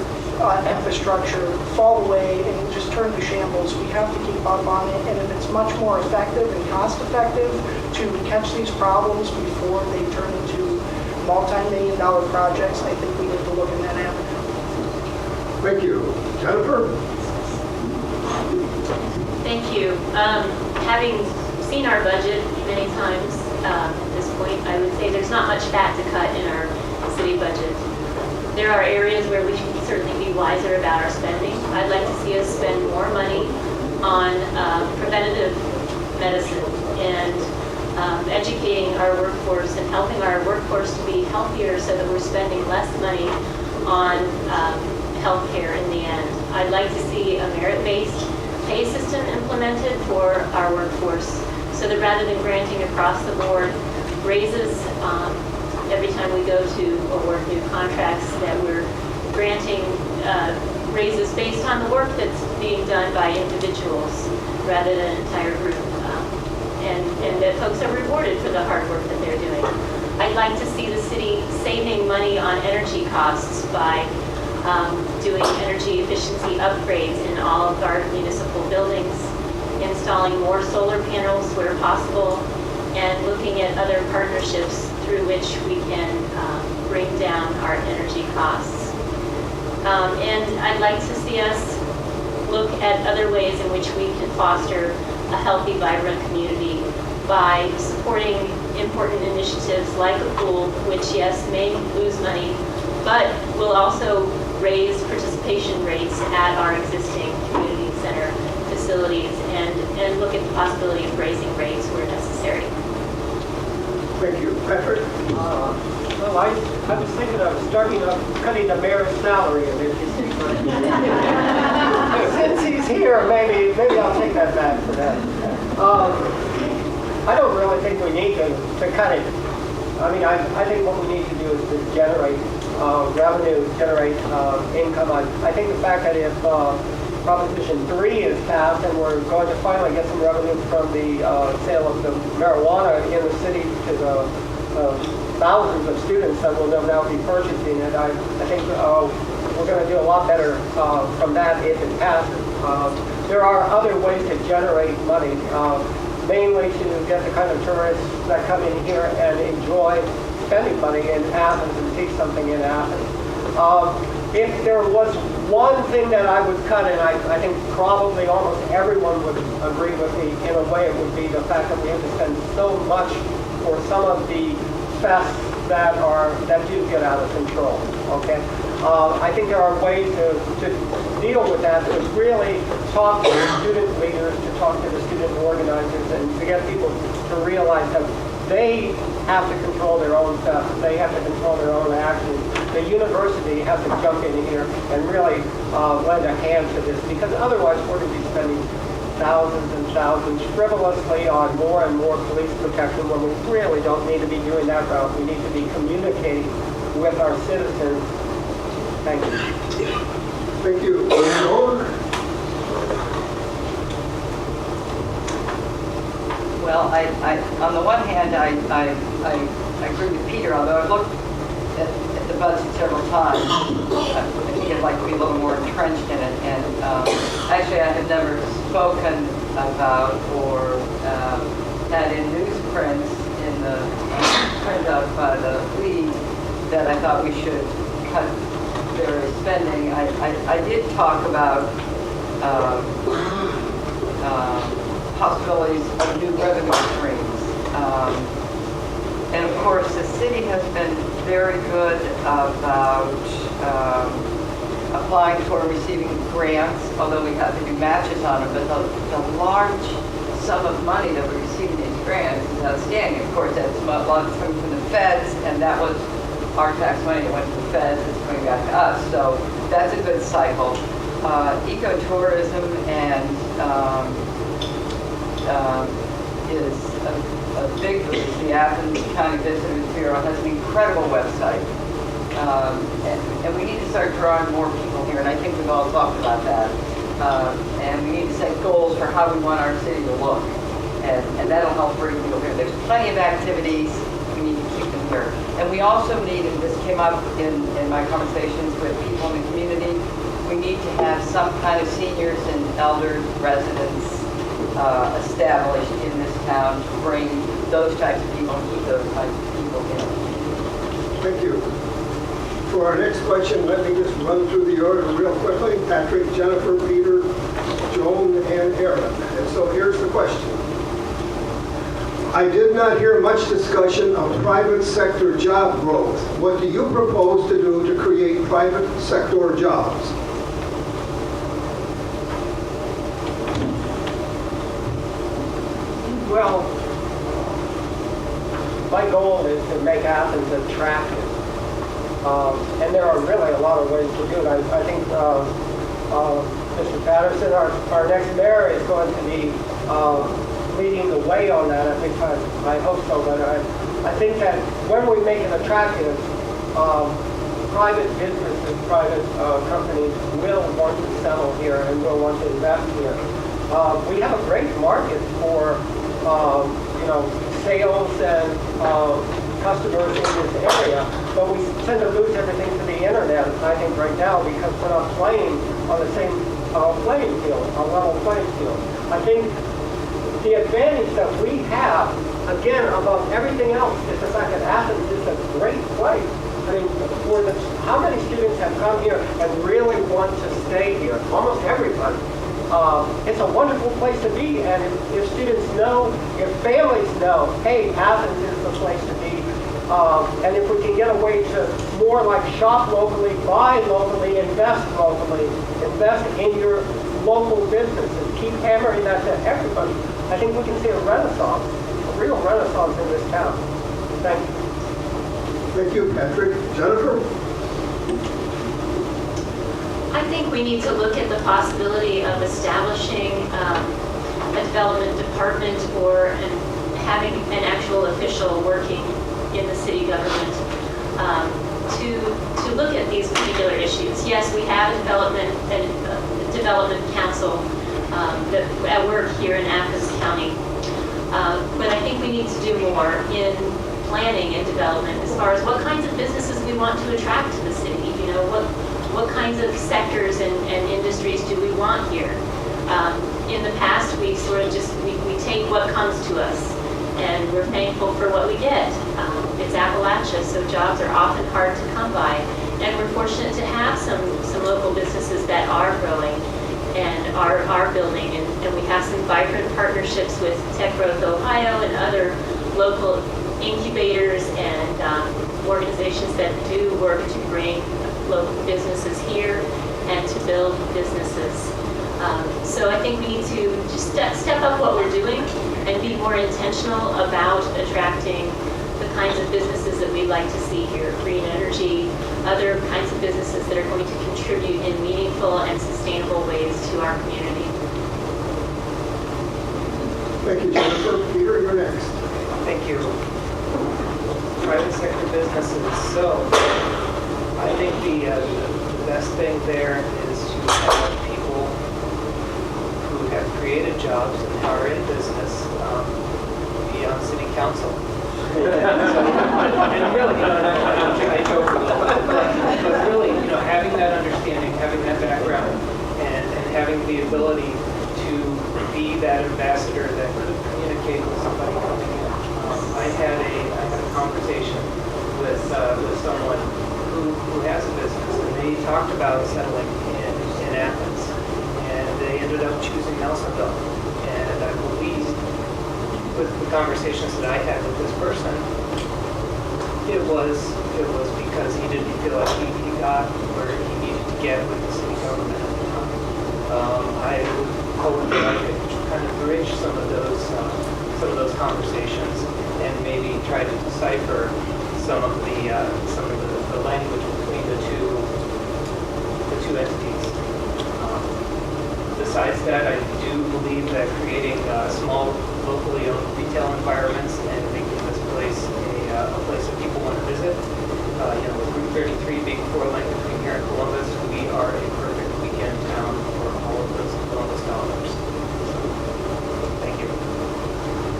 infrastructure fall away and just turn to shambles. We have to keep up on it, and if it's much more effective and cost-effective to catch these problems before they turn into multi-million-dollar projects, I think we need to look in that avenue. Thank you. Jennifer? Thank you. Having seen our budget many times at this point, I would say there's not much fat to cut in our city budget. There are areas where we should certainly be wiser about our spending. I'd like to see us spend more money on preventative medicine and educating our workforce and helping our workforce to be healthier so that we're spending less money on health care in the end. I'd like to see a merit-based pay system implemented for our workforce so that rather than granting across the board raises every time we go to award new contracts, that we're granting raises based on the work that's being done by individuals rather than an entire group, and that folks are rewarded for the hard work that they're doing. I'd like to see the city saving money on energy costs by doing energy efficiency upgrades in all of our municipal buildings, installing more solar panels where possible, and looking at other partnerships through which we can bring down our energy costs. And I'd like to see us look at other ways in which we can foster a healthy, vibrant community by supporting important initiatives like a pool, which, yes, may lose money, but will also raise participation rates at our existing community center facilities and look at the possibility of raising rates where necessary. Thank you. Patrick? Well, I was thinking of starting up cutting the mayor's salary a bit. Since he's here, maybe I'll take that back for that. I don't really think we need to cut it. I mean, I think what we need to do is to generate revenue, generate income. I think the fact that if Proposition 3 is passed and we're going to finally get some revenue from the sale of the marijuana in the city to the thousands of students that will no doubt be purchasing it, I think we're going to do a lot better from that if it passes. There are other ways to generate money, mainly to get the kind of tourists that come in here and enjoy spending money in Athens and see something in Athens. If there was one thing that I would cut, and I think probably almost everyone would agree with me in a way, it would be the fact that we have to spend so much for some of the fests that do get out of control. Okay, I think there are ways to deal with that, to really talk to the student leaders, to talk to the student organizers, and to get people to realize that they have to control their own stuff. They have to control their own actions. The university has to jump in here and really lend a hand to this, because otherwise we're going to be spending thousands and thousands frivolously on more and more police protection when we really don't need to be doing that route. We need to be communicating with our citizens. Thank you. Thank you. Well, on the one hand, I agree with Peter, although I've looked at the budget several times. I think I'd like to be a little more entrenched in it. And actually, I have never spoken about or had in newsprints in the print of the league that I thought we should cut various spending. I did talk about possibilities of new revenue streams. course, the city has been very good about applying for and receiving grants, although we have to do matches on them, but the large sum of money that we receive in these grants is outstanding. Of course, that's a lot of coming from the feds, and that was our tax money that went to the feds, it's coming back to us. So that's a good cycle. Ecotourism and is a big boost. The Athens County Visitors Bureau has an incredible website. And we need to start drawing more people here, and I think we've all talked about that. And we need to set goals for how we want our city to look. And that'll help bring people here. There's plenty of activities. We need to keep them here. And we also need, and this came up in my conversations with people in the community, we need to have some kind of seniors and elder residents established in this town to bring those types of people and keep those types of people in. Thank you. For our next question, let me just run through the order real quickly. Patrick, Jennifer, Peter, Joan, and Aaron. And so here's the question. I did not hear much discussion of private sector job growth. What do you propose to do to create private sector jobs? Well, my goal is to make Athens attractive. And there are really a lot of ways to do it. I think Mr. Patterson, our next mayor, is going to be leading the way on that. I hope so. But I think that when we make it attractive, private businesses, private companies will want to settle here and will want to invest here. We have a great market for sales and customers in this area, but we tend to lose everything to the internet, I think, right now, because we're not playing on the same playing field, a level playing field. I think the advantage that we have, again, above everything else, is the fact that Athens is a great place. I mean, how many students have come here and really want to stay here? Almost everybody. It's a wonderful place to be, and if students know, if families know, hey, Athens is the place to be, and if we can get away to more like shop locally, buy locally, invest locally, invest in your local businesses, keep hammering that to everybody, I think we can see a renaissance, a real renaissance in this town. Thank you. Thank you, Patrick. Jennifer? I think we need to look at the possibility of establishing a development department or having an actual official working in the city government to look at these particular issues. Yes, we have a development council that at work here in Athens County, but I think we need to do more in planning and development as far as what kinds of businesses we want to attract to the city. You know, what kinds of sectors and industries do we want here? In the past, we sort of we take what comes to us, and we're thankful for what we get. It's Appalachia, so jobs are often hard to come by, and we're fortunate to have some local businesses that are growing and are building, and we have some vibrant partnerships with Tech Growth Ohio and other local incubators and organizations that do work to bring local businesses here and to build businesses. So I think we need to just step up what we're doing and be more intentional about attracting the kinds of businesses that we'd like to see here, green energy, other kinds of businesses that are going to contribute in meaningful and sustainable ways to our community. Thank you, Jennifer. Peter, you're next. Thank you. Private sector businesses. So I think the best thing there is to have people who have created jobs and are in business be on city council. And really, I joke a little bit, but really, having that understanding, having that background, and having the ability to be that ambassador that could communicate with somebody coming in. I had a conversation with someone who has a business, and they talked about settling in Athens, and they ended up choosing Nelsonville. And I believe, with the conversations that I had with this person, It was because he didn't feel like he got where he needed to get with the city government at the time. I would hope that I could kind of bridge some of those conversations and maybe try to decipher some of the language between the two entities. Besides that, I do believe that creating small, locally owned retail environments and making this place a place that people want to visit. With Route 33 being 4 lane between here and Columbus, we are a perfect weekend town for all of those Columbus dollars. Thank you.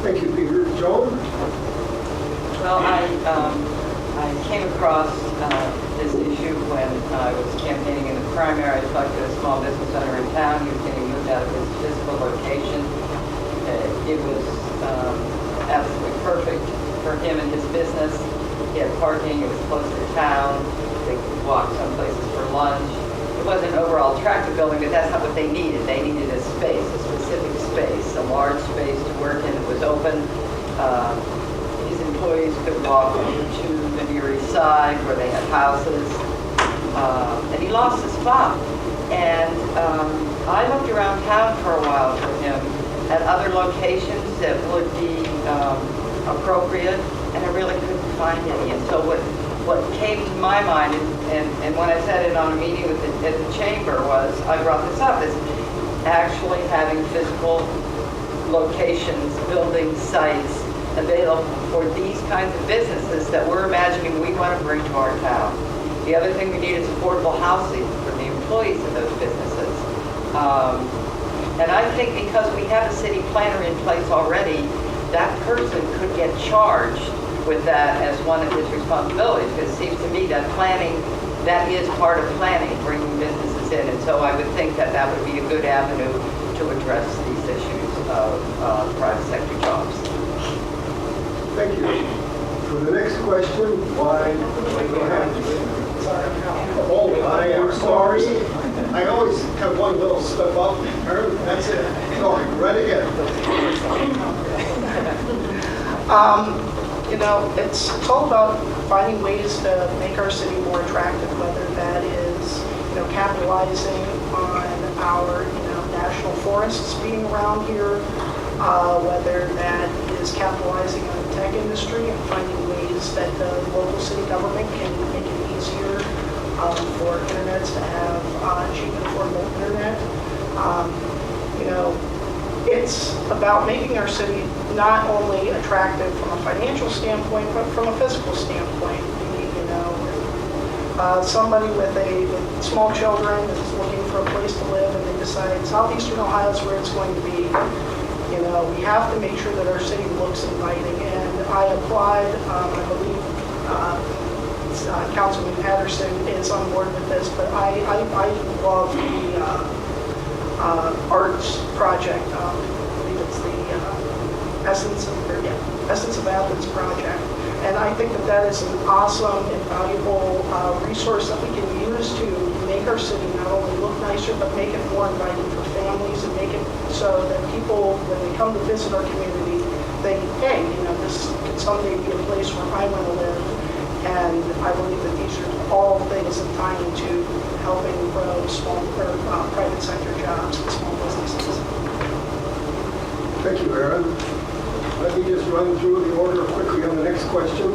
Thank you, Peter. Joan? Well, I came across this issue when I was campaigning in the primary. I talked to a small business owner in town. He was getting moved out of his physical location. It was absolutely perfect for him and his business. He had parking. It was close to town. They could walk some places for lunch. It wasn't an overall attractive building, but that's not what they needed. They needed a space, a specific space, a large space to work in. It was open. His employees could walk to the Near East Side where they had houses. And he lost his spot. And I looked around town for a while for him at other locations that would be appropriate, and I really couldn't find any. And so what came to my mind, and when I said it on a meeting at the chamber, was I brought this up, is actually having physical locations, building sites available for these kinds of businesses that we're imagining we want to bring to our town. The other thing we need is affordable housing for the employees of those businesses. And I think because we have a city planner in place already, that person could get charged with that as one of his responsibilities. Because it seems to me that planning, that is part of planning, bringing businesses in. And so I would think that that would be a good avenue to address these issues of private sector jobs. Thank you. For the next question, why? Oh, I am sorry. I always have one little step up. That's it. Sorry, right again. It's all about finding ways to make our city more attractive, whether that is, capitalizing on our, national forests being around here, whether that is capitalizing on the tech industry and finding ways that the local city government can make it easier for internets to have cheap and affordable internet. It's about making our city not only attractive from a financial standpoint, but from a physical standpoint. Somebody with small children is looking for a place to live, and they decide Southeastern Ohio is where it's going to be. We have to make sure that our city looks inviting. And I applied, I believe Councilman Patterson is on board with this, but I love the arts project. I believe it's the Essence of Athens project. And I think that is an awesome and valuable resource that we can use to make our city not only look nicer, but make it more inviting for families and make it so that people, when they come to visit our community, think, hey, this could someday be a place where I want to live. And I believe that these are all things that tie into helping grow private sector jobs and small businesses. Thank you, Aaron. Let me just run through the order quickly on the next question.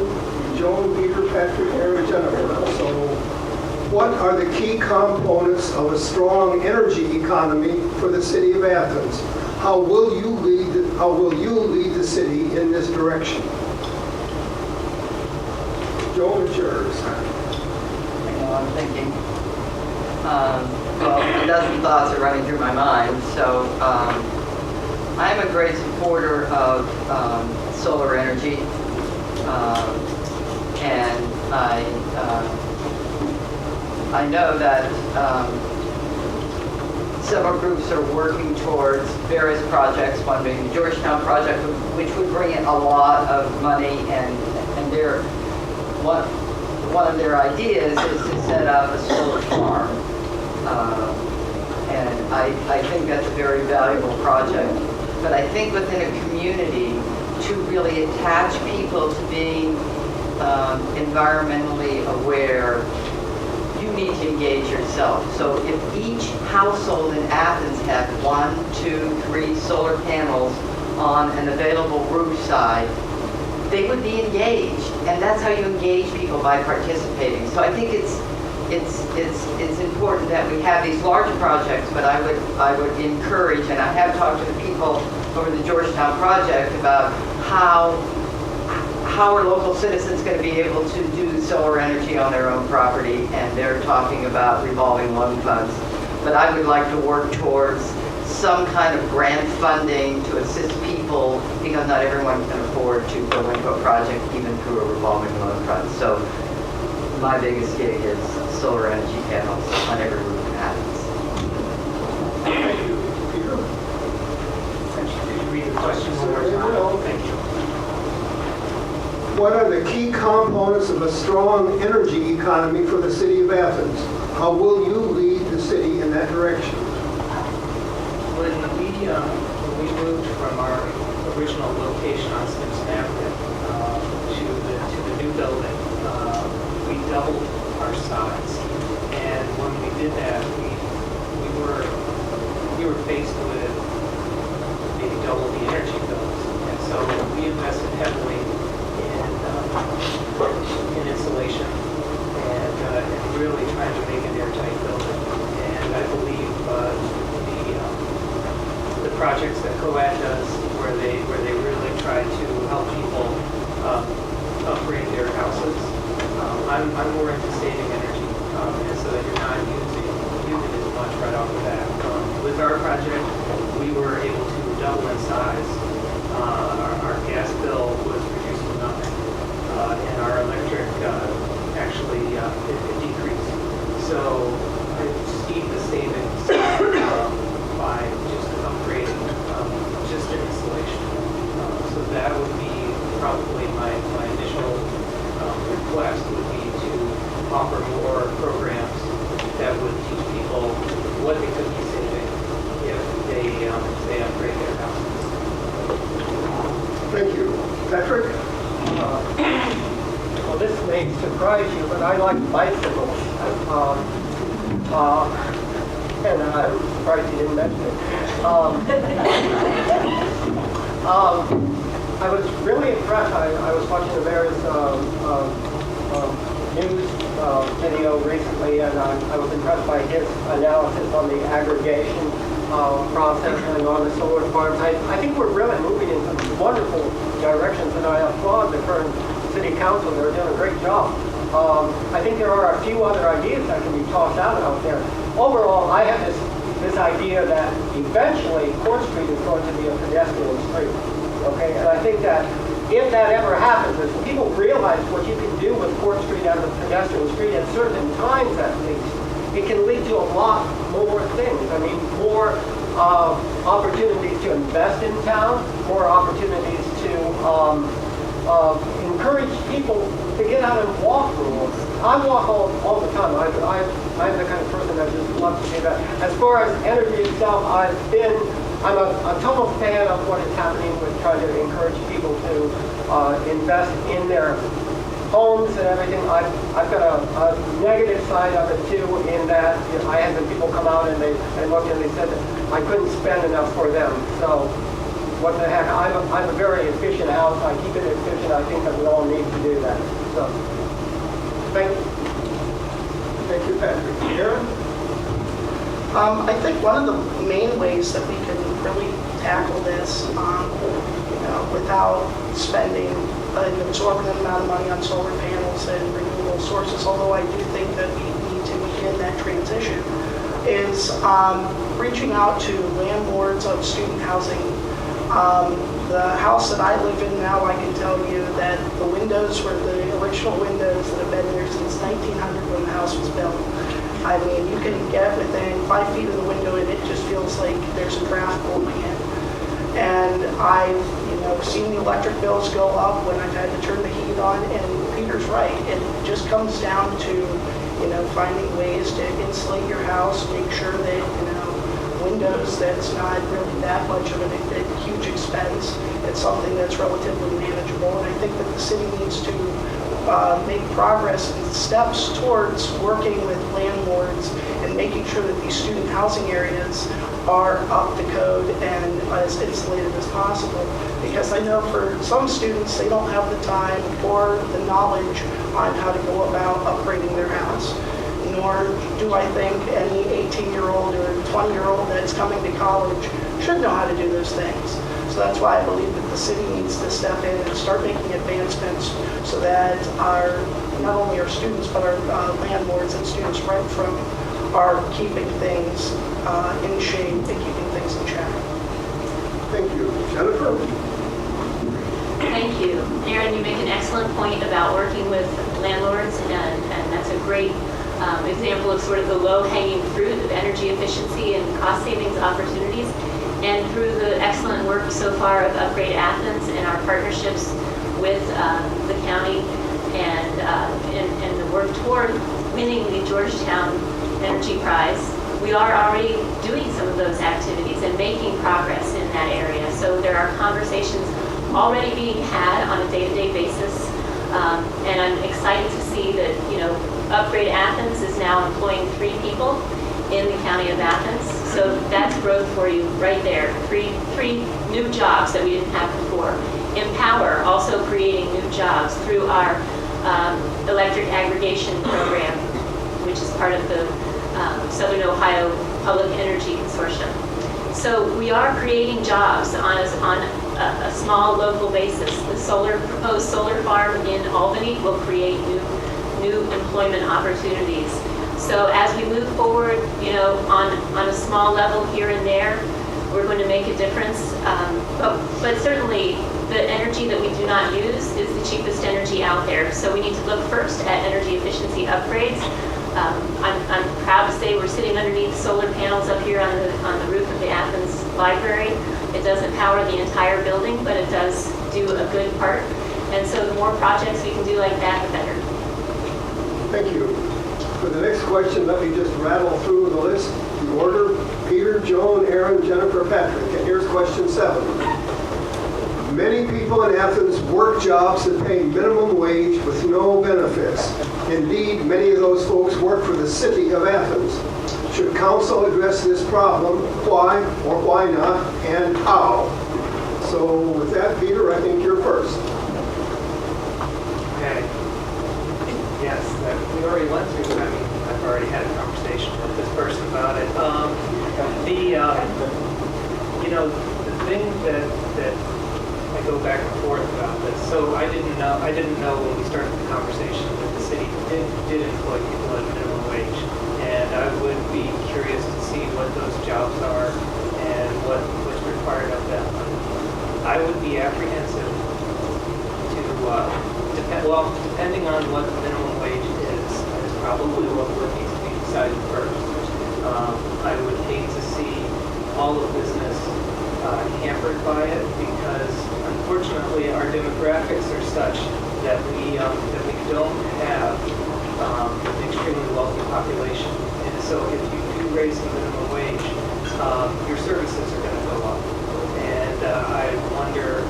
Joan, Peter, Patrick, Aaron, Jennifer. So, what are the key components of a strong energy economy for the city of Athens? How will you lead the city in this direction? Joan, it's yours. I'm thinking. Well, a dozen thoughts are running through my mind. So I'm a great supporter of solar energy, and I know that several groups are working towards various projects, one being the Georgetown project, which would bring in a lot of money, and one of their ideas is to set up a solar farm. And I think that's a very valuable project. But I think within a community, to really attach people to being environmentally aware, you need to engage yourself. So if each household in Athens had 1, 2, 3 solar panels on an available roof side, they would be engaged. And that's how you engage people, by participating. So I think it's important that we have these large projects, but I would encourage, and I have talked to the people over the Georgetown project about how are local citizens going to be able to do solar energy on their own property, and they're talking about revolving loan funds. But I would like to work towards some kind of grant funding to assist people, because not everyone can afford to go into a project even through a revolving loan fund. So my biggest gig is solar energy panels on every roof in Athens. Thank you. Peter? Could you read the question one more time? Thank you. What are the key components of a strong energy economy for the city of Athens? How will you lead the city in that direction? When we moved from our original location on Simpson Avenue to the new building, we doubled our size. And when we did that, we were faced with maybe double the energy bills. And so we invested heavily in insulation and really trying to make an airtight building. And I believe the projects that COAD does, where they really try to help people upgrade their houses. I'm more into saving energy, and so that you're not using as much right off the bat. With our project, we were able to double in size. Our gas bill was reduced to nothing, and our electric actually it decreased. So I see the savings by just upgrading just an installation. So that would be probably my initial request would be to offer more programs that would teach people what they could be saving if they upgrade their houses. Thank you. Patrick? Well, this may surprise you, but I like bicycles. And I'm surprised you didn't mention it. I was really impressed. I was watching the various news video recently, and I was impressed by his analysis on the aggregation process and on the solar farms. I think we're really moving in some wonderful directions, and I applaud the current city council. They're doing a great job. I think there are a few other ideas that can be tossed out there. Overall, I have this idea that eventually Court Street is going to be a pedestrian street. Okay, and I think that if that ever happens, if people realize what you can do with Court Street as a pedestrian street at certain times at least, it can lead to a lot more things. I mean, more opportunities to invest in town, more opportunities to encourage people to get out and walk more. I walk all the time. I'm the kind of person that just loves to do that. As far as energy itself, I'm a total fan of what is happening with trying to encourage people to invest in their homes and everything. I've got a negative side of it too, in that I had some people come out and they looked and they said that I couldn't spend enough for them. So what the heck? I'm a very efficient house. I keep it efficient. I think that we all need to do that. So thank you. Thank you, Patrick. Aaron? I think one of the main ways that we can really tackle this, without spending an exorbitant amount of money on solar panels and renewable sources, although I do think that we need to begin that transition, is reaching out to landlords of student housing. The house that I live in now, I can tell you that the windows were the original windows that have been there since 1900 when the house was built. I mean, you can get within 5 feet of the window and it just feels like there's a draft blowing in. And I've, seen the electric bills go up when I've had to turn the heat on, and Peter's right. It just comes down to, finding ways to insulate your house, make sure that, windows, that's not really that much of a huge expense. It's something that's relatively manageable, and I think that the city needs to make progress and steps towards working with landlords and making sure that these student housing areas are up to code and as insulated as possible. Because I know for some students, they don't have the time or the knowledge on how to go about upgrading their house. Nor do I think any 18-year-old or 20-year-old that's coming to college should know how to do those things. So that's why I believe that the city needs to step in and start making advancements so that not only our students, but our landlords and students rent from are keeping things in shape and keeping things in check. Thank you. Jennifer? Thank you. Aaron, you make an excellent point about working with landlords, and that's a great example of sort of the low-hanging fruit of energy efficiency and cost savings opportunities. And through the excellent work so far of Upgrade Athens and our partnerships with the county and the work toward winning the Georgetown Energy Prize, we are already doing some of those activities and making progress in that area. So there are conversations already being had on a day-to-day basis. And I'm excited to see that, Upgrade Athens is now employing 3 people in the county of Athens. So that's growth for you right there. Three new jobs that we didn't have before. Empower, also creating new jobs through our electric aggregation program, which is part of the Southern Ohio Public Energy Consortium. So we are creating jobs on a small local basis. The proposed solar farm in Albany will create new employment opportunities. So as we move forward, on a small level here and there, we're going to make a difference. But certainly the energy that we do not use is the cheapest energy out there. So we need to look first at energy efficiency upgrades. I'm proud to say we're sitting underneath solar panels up here on the roof of the Athens Library. It doesn't power the entire building, but it does do a good part. And so the more projects we can do like that, the better. Thank you. For the next question, let me just rattle through the list, the order. Peter, Joan, Aaron, Jennifer, Patrick. And here's question 7. Many people in Athens work jobs that pay minimum wage with no benefits. Indeed, many of those folks work for the city of Athens. Should council address this problem? Why or why not, and how? So with that, Peter, I think you're first. Okay. Yes, we already went through, I've already had a conversation with this person about it. The thing that I go back and forth about this. So I didn't know when we started the conversation that the city did employ people at minimum wage. And I would be curious to see what those jobs are and what's required of them. I would be apprehensive to, depending on what the minimum wage is probably what would need to be decided first. I would hate to see all of business hampered by it because unfortunately our demographics are such that we don't have an extremely wealthy population. And so if you do raise the minimum wage, your services are going to go up. And I wonder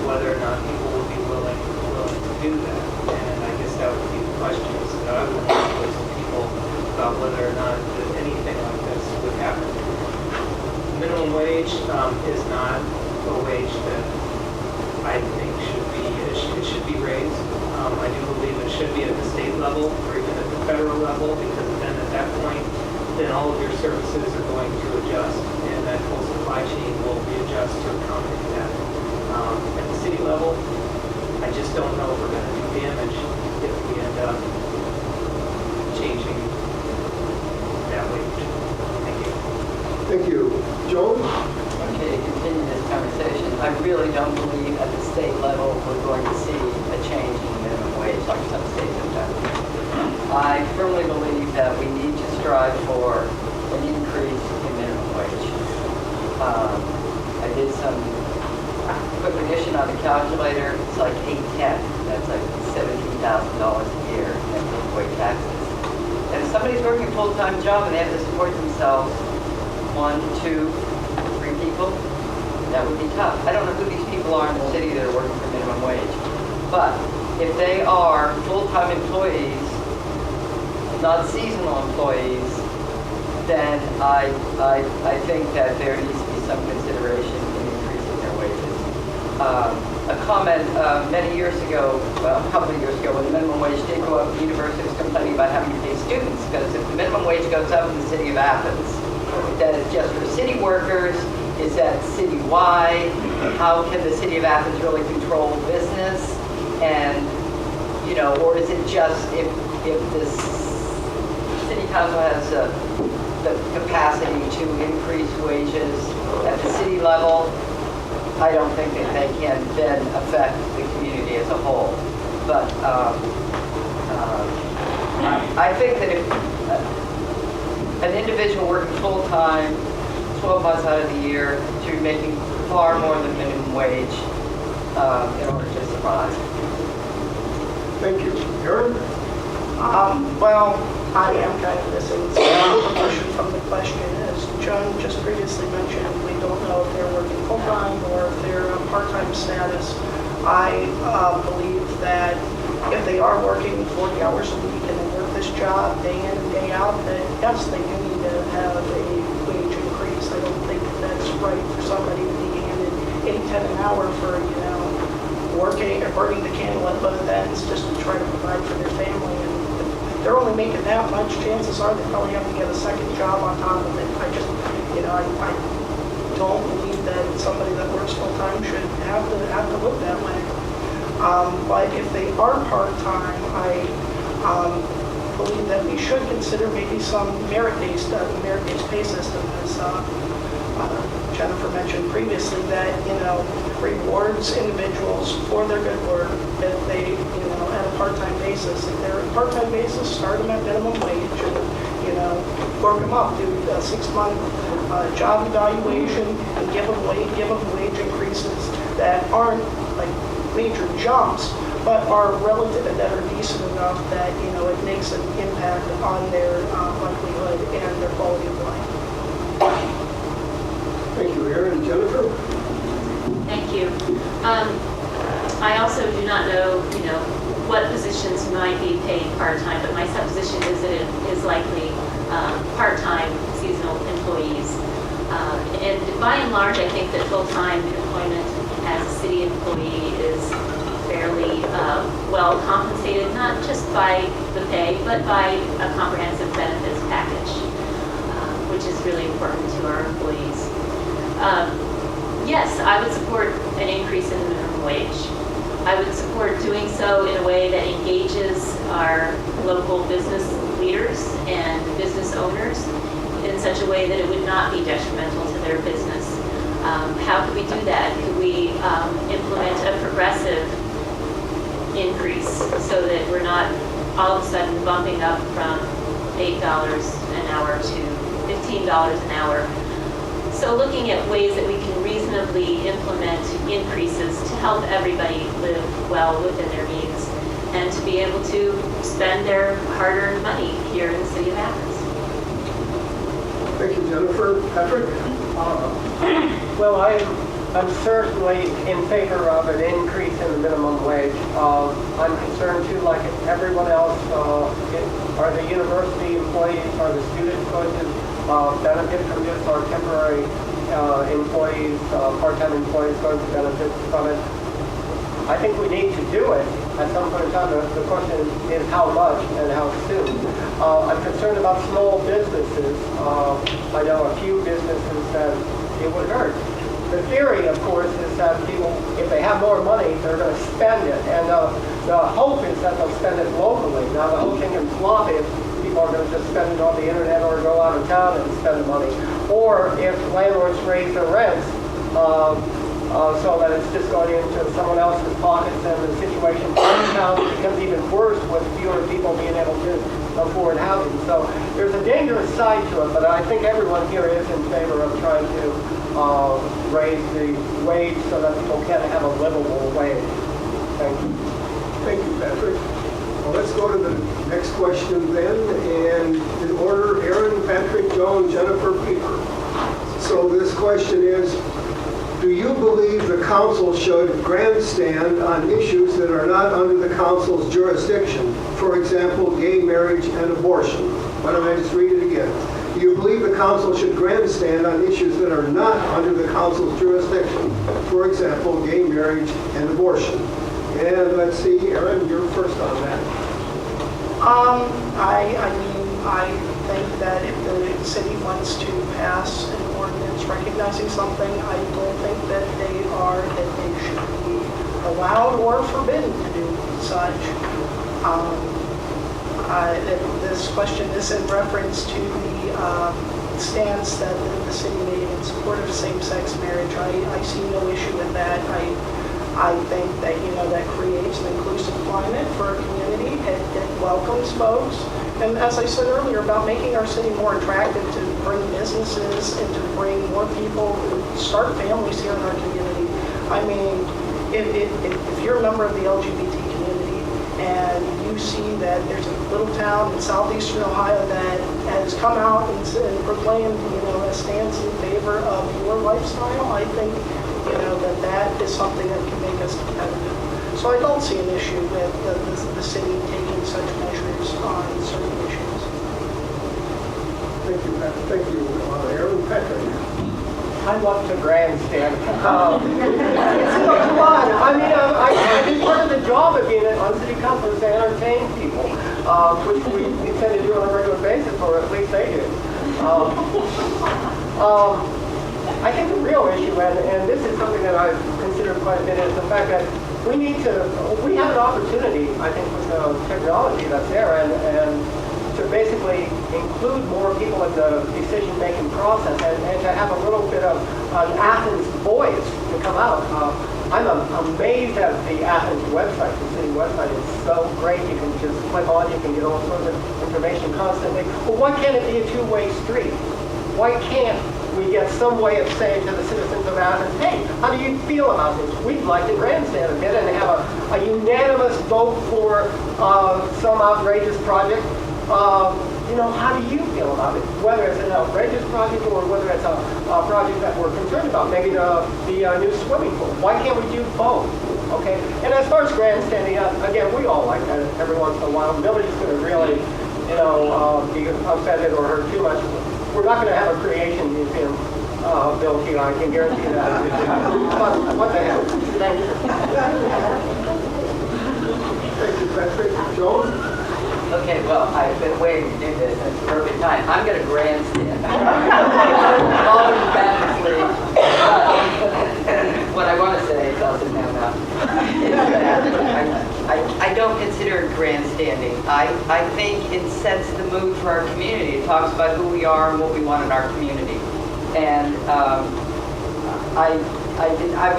whether or not people will be willing to do that. And I guess that would be the questions that I would pose to people about whether or not anything like this would happen. Minimum wage is not a wage that I think should be raised. I do believe it should be at the state level or even at the federal level because then at that point, then all of your services are going to adjust and that whole supply chain will readjust to accommodate that. At the city level, I just don't know if we're going to do damage if we end up changing that wage. Thank you. Thank you. Joan? Okay, to continue this conversation, I really don't believe at the state level we're going to see a change in minimum wage like some states have done. I firmly believe that we need to strive for an increase in minimum wage. I did some quick addition on the calculator. It's like 810. That's like $17,000 a year in minimum wage taxes. And if somebody's working a full-time job and they have to support themselves, 1, 2, 3 people, that would be tough. I don't know who these people are in the city that are working for minimum wage. But if they are full-time full-time employees, not seasonal employees, then I think that there needs to be some consideration in increasing their wages. A comment many years ago, well, a couple of years ago, when the minimum wage did go up, the university was complaining about having to pay students, because if the minimum wage goes up in the city of Athens, that is just for city workers. Is that citywide? How can the city of Athens really control business? And, you know, or is it just if this city council has the capacity to increase wages at the city level? I don't think that they can then affect the community as a whole. But I think that if an individual working full-time, 12 months out of the year, to be making far more than minimum wage in order to survive. Thank you. Aaron? Well, I am kind of missing some information from the question. As John just previously mentioned, we don't know if they're working full-time or if they're a part-time status. I believe that if they are working 40 hours a week and they work this job day in and day out, that yes, they do need to have a wage increase. I don't think that's right for somebody to be handed $8.10 an hour for, you know, working or burning the candle at both ends just to try to provide for their family. And if they're only making that much, chances are they probably have to get a second job on top of it. I just, you know, I don't believe that somebody that works full-time should have to live that way. But if they are part-time, I believe that we should consider maybe some merit-based pay system, as Jennifer mentioned previously, that, you know, rewards individuals for their good work if they, you know, at a part-time basis. If they're at a part-time basis, start them at minimum wage and, you know, work them up, do a 6-month job evaluation and give them wage increases that aren't like major jumps, but are relative, that are decent enough that, you know, it makes an impact on their livelihood and their quality of life. Thank you, Aaron. Jennifer? Thank you. I also do not know, you know, what positions might be paid part-time, but my supposition is that it is likely part-time seasonal employees. And by and large, I think that full-time employment as a city employee is fairly well compensated, not just by the pay, but by a comprehensive benefits package, which is really important to our employees. Yes, I would support an increase in the minimum wage. I would support doing so in a way that engages our local business leaders and business owners in such a way that it would not be detrimental to their business. How could we do that? Could we implement a progressive increase so that we're not all of a sudden bumping up from $8 an hour to $15 an hour? So looking at ways that we can reasonably implement increases to help everybody live well within their means and to be able to spend their hard-earned money here in the city of Athens. Thank you, Jennifer. Patrick? Well, I'm certainly in favor of an increase in the minimum wage. I'm concerned too, like everyone else, are the university employees, are the students going to benefit from this? Are temporary employees, part-time employees going to benefit from it? I think we need to do it at some point in time. The question is how much and how soon. I'm concerned about small businesses. I know a few businesses that it would hurt. The theory, of course, is that people, if they have more money, they're going to spend it. And the hope is that they'll spend it locally. Now, the whole thing can flop if people are going to just spend it on the internet or go out of town and spend the money. Or if landlords raise their rents so that it's just going into someone else's pockets and the situation in town becomes even worse with fewer people being able to afford housing. So there's a dangerous side to it, but I think everyone here is in favor of trying to raise the wage so that people can have a livable wage. Thank you. Thank you, Patrick. Well, let's go to the next question then, and in order, Aaron, Patrick, Joan, Jennifer, Peter. So this question is, do you believe the council should grandstand on issues that are not under the council's jurisdiction? For example, gay marriage and abortion. Why don't I just read it again? Do you believe the council should grandstand on issues that are not under the council's jurisdiction? For example, gay marriage and abortion. And let's see, Aaron, you're first on that. I think that if the city wants to pass an ordinance recognizing something, I don't think that they should be allowed or forbidden to do such. This question is in reference to the stance that the city made in support of same-sex marriage. I see no issue with that. I think that, that creates an inclusive climate for a community. It welcomes folks. And as I said earlier about making our city more attractive to bring businesses and to bring more people who start families here in our community. I mean, if you're a member of the LGBT community and you see that there's a little town in southeastern Ohio that has come out and proclaimed, a stance in favor of your lifestyle, I think that is something that can make us competitive. So I don't see an issue with the city taking such measures on certain issues. Thank you, Patrick. Thank you, Aaron. Patrick. I love to grandstand. It's so fun. I mean, I think part of the job of being on city council is to entertain people, which we tend to do on a regular basis, or at least they do. I think the real issue, and this is something that I've considered quite a bit, is the fact that we have an opportunity, I think, with the technology that's there, and to basically include more people in the decision-making process, and to have a little bit of an Athens voice to come out. I'm amazed at the Athens website. The city website is so great. You can just click on, you can get all sorts of information constantly. Well, why can't it be a two-way street? Why can't we get some way of saying to the citizens of Athens, hey, how do you feel about this? We'd like to grandstand a bit and have a unanimous vote for some outrageous project. How do you feel about it? Whether it's an outrageous project or whether it's a project that we're concerned about, maybe the new swimming pool. Why can't we do both? Okay. And as far as grandstanding, again, we all like that every once in a while. Nobody's going to really, be offended or hurt too much. We're not going to have a creation museum built here. I can guarantee that. But what the hell? Thank you. Thank you, Patrick. Joan? Okay, well, I've been waiting to do this, and it's the perfect time. I'm going to grandstand. All emphatically. What I want to say is I'll sit down now. I don't consider it grandstanding. I think it sets the mood for our community. It talks about who we are and what we want in our community. And I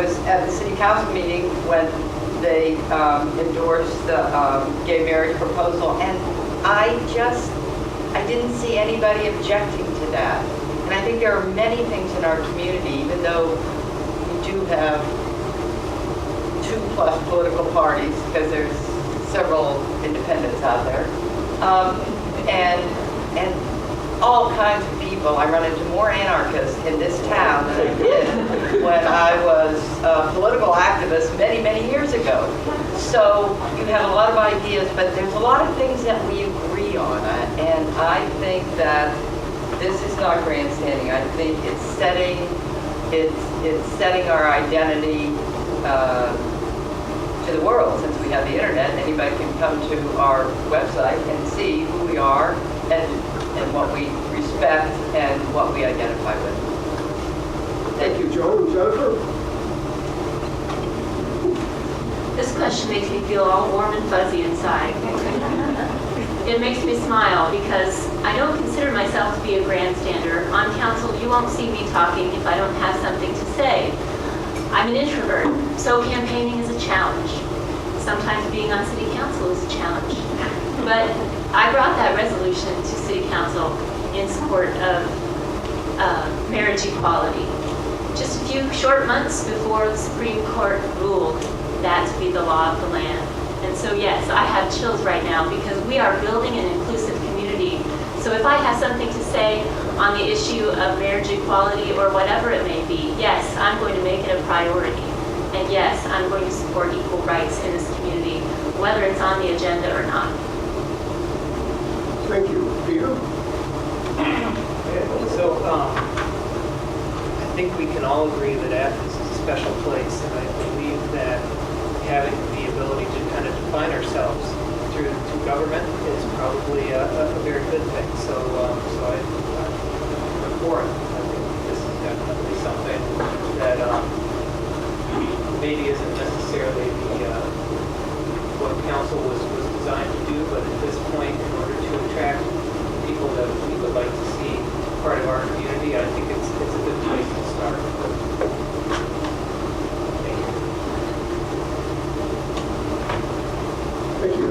was at the city council meeting when they endorsed the gay marriage proposal, and I didn't see anybody objecting to that. And I think there are many things in our community, even though we do have 2+ political parties, because there's several independents out there, and all kinds of people. I run into more anarchists in this town than I did when I was a political activist many, many years ago. So you have a lot of ideas, but there's a lot of things that we agree on. And I think that this is not grandstanding. I think it's setting our identity to the world. Since we have the internet, anybody can come to our website and see who we are and what we respect and what we identify with. Thank you, Joan. Jennifer? This question makes me feel all warm and fuzzy inside. It makes me smile because I don't consider myself to be a grandstander. On council, you won't see me talking if I don't have something to say. I'm an introvert, so campaigning is a challenge. Sometimes being on city council is a challenge. But I brought that resolution to city council in support of marriage equality. Just a few short months before the Supreme Court ruled that to be the law of the land. And so yes, I have chills right now because we are building an inclusive community. So if I have something to say, on the issue of marriage equality or whatever it may be, yes, I'm going to make it a priority. And yes, I'm going to support equal rights in this community, whether it's on the agenda or not. Thank you. Peter? So I think we can all agree that Athens is a special place, and I believe that having the ability to kind of define ourselves through government is probably a very good thing. So I'm for it. I think this is definitely something that maybe isn't necessarily what council was designed to do, but at this point, in order to attract people that we would like to see part of our community, I think it's a good place to start. Thank you. Thank you.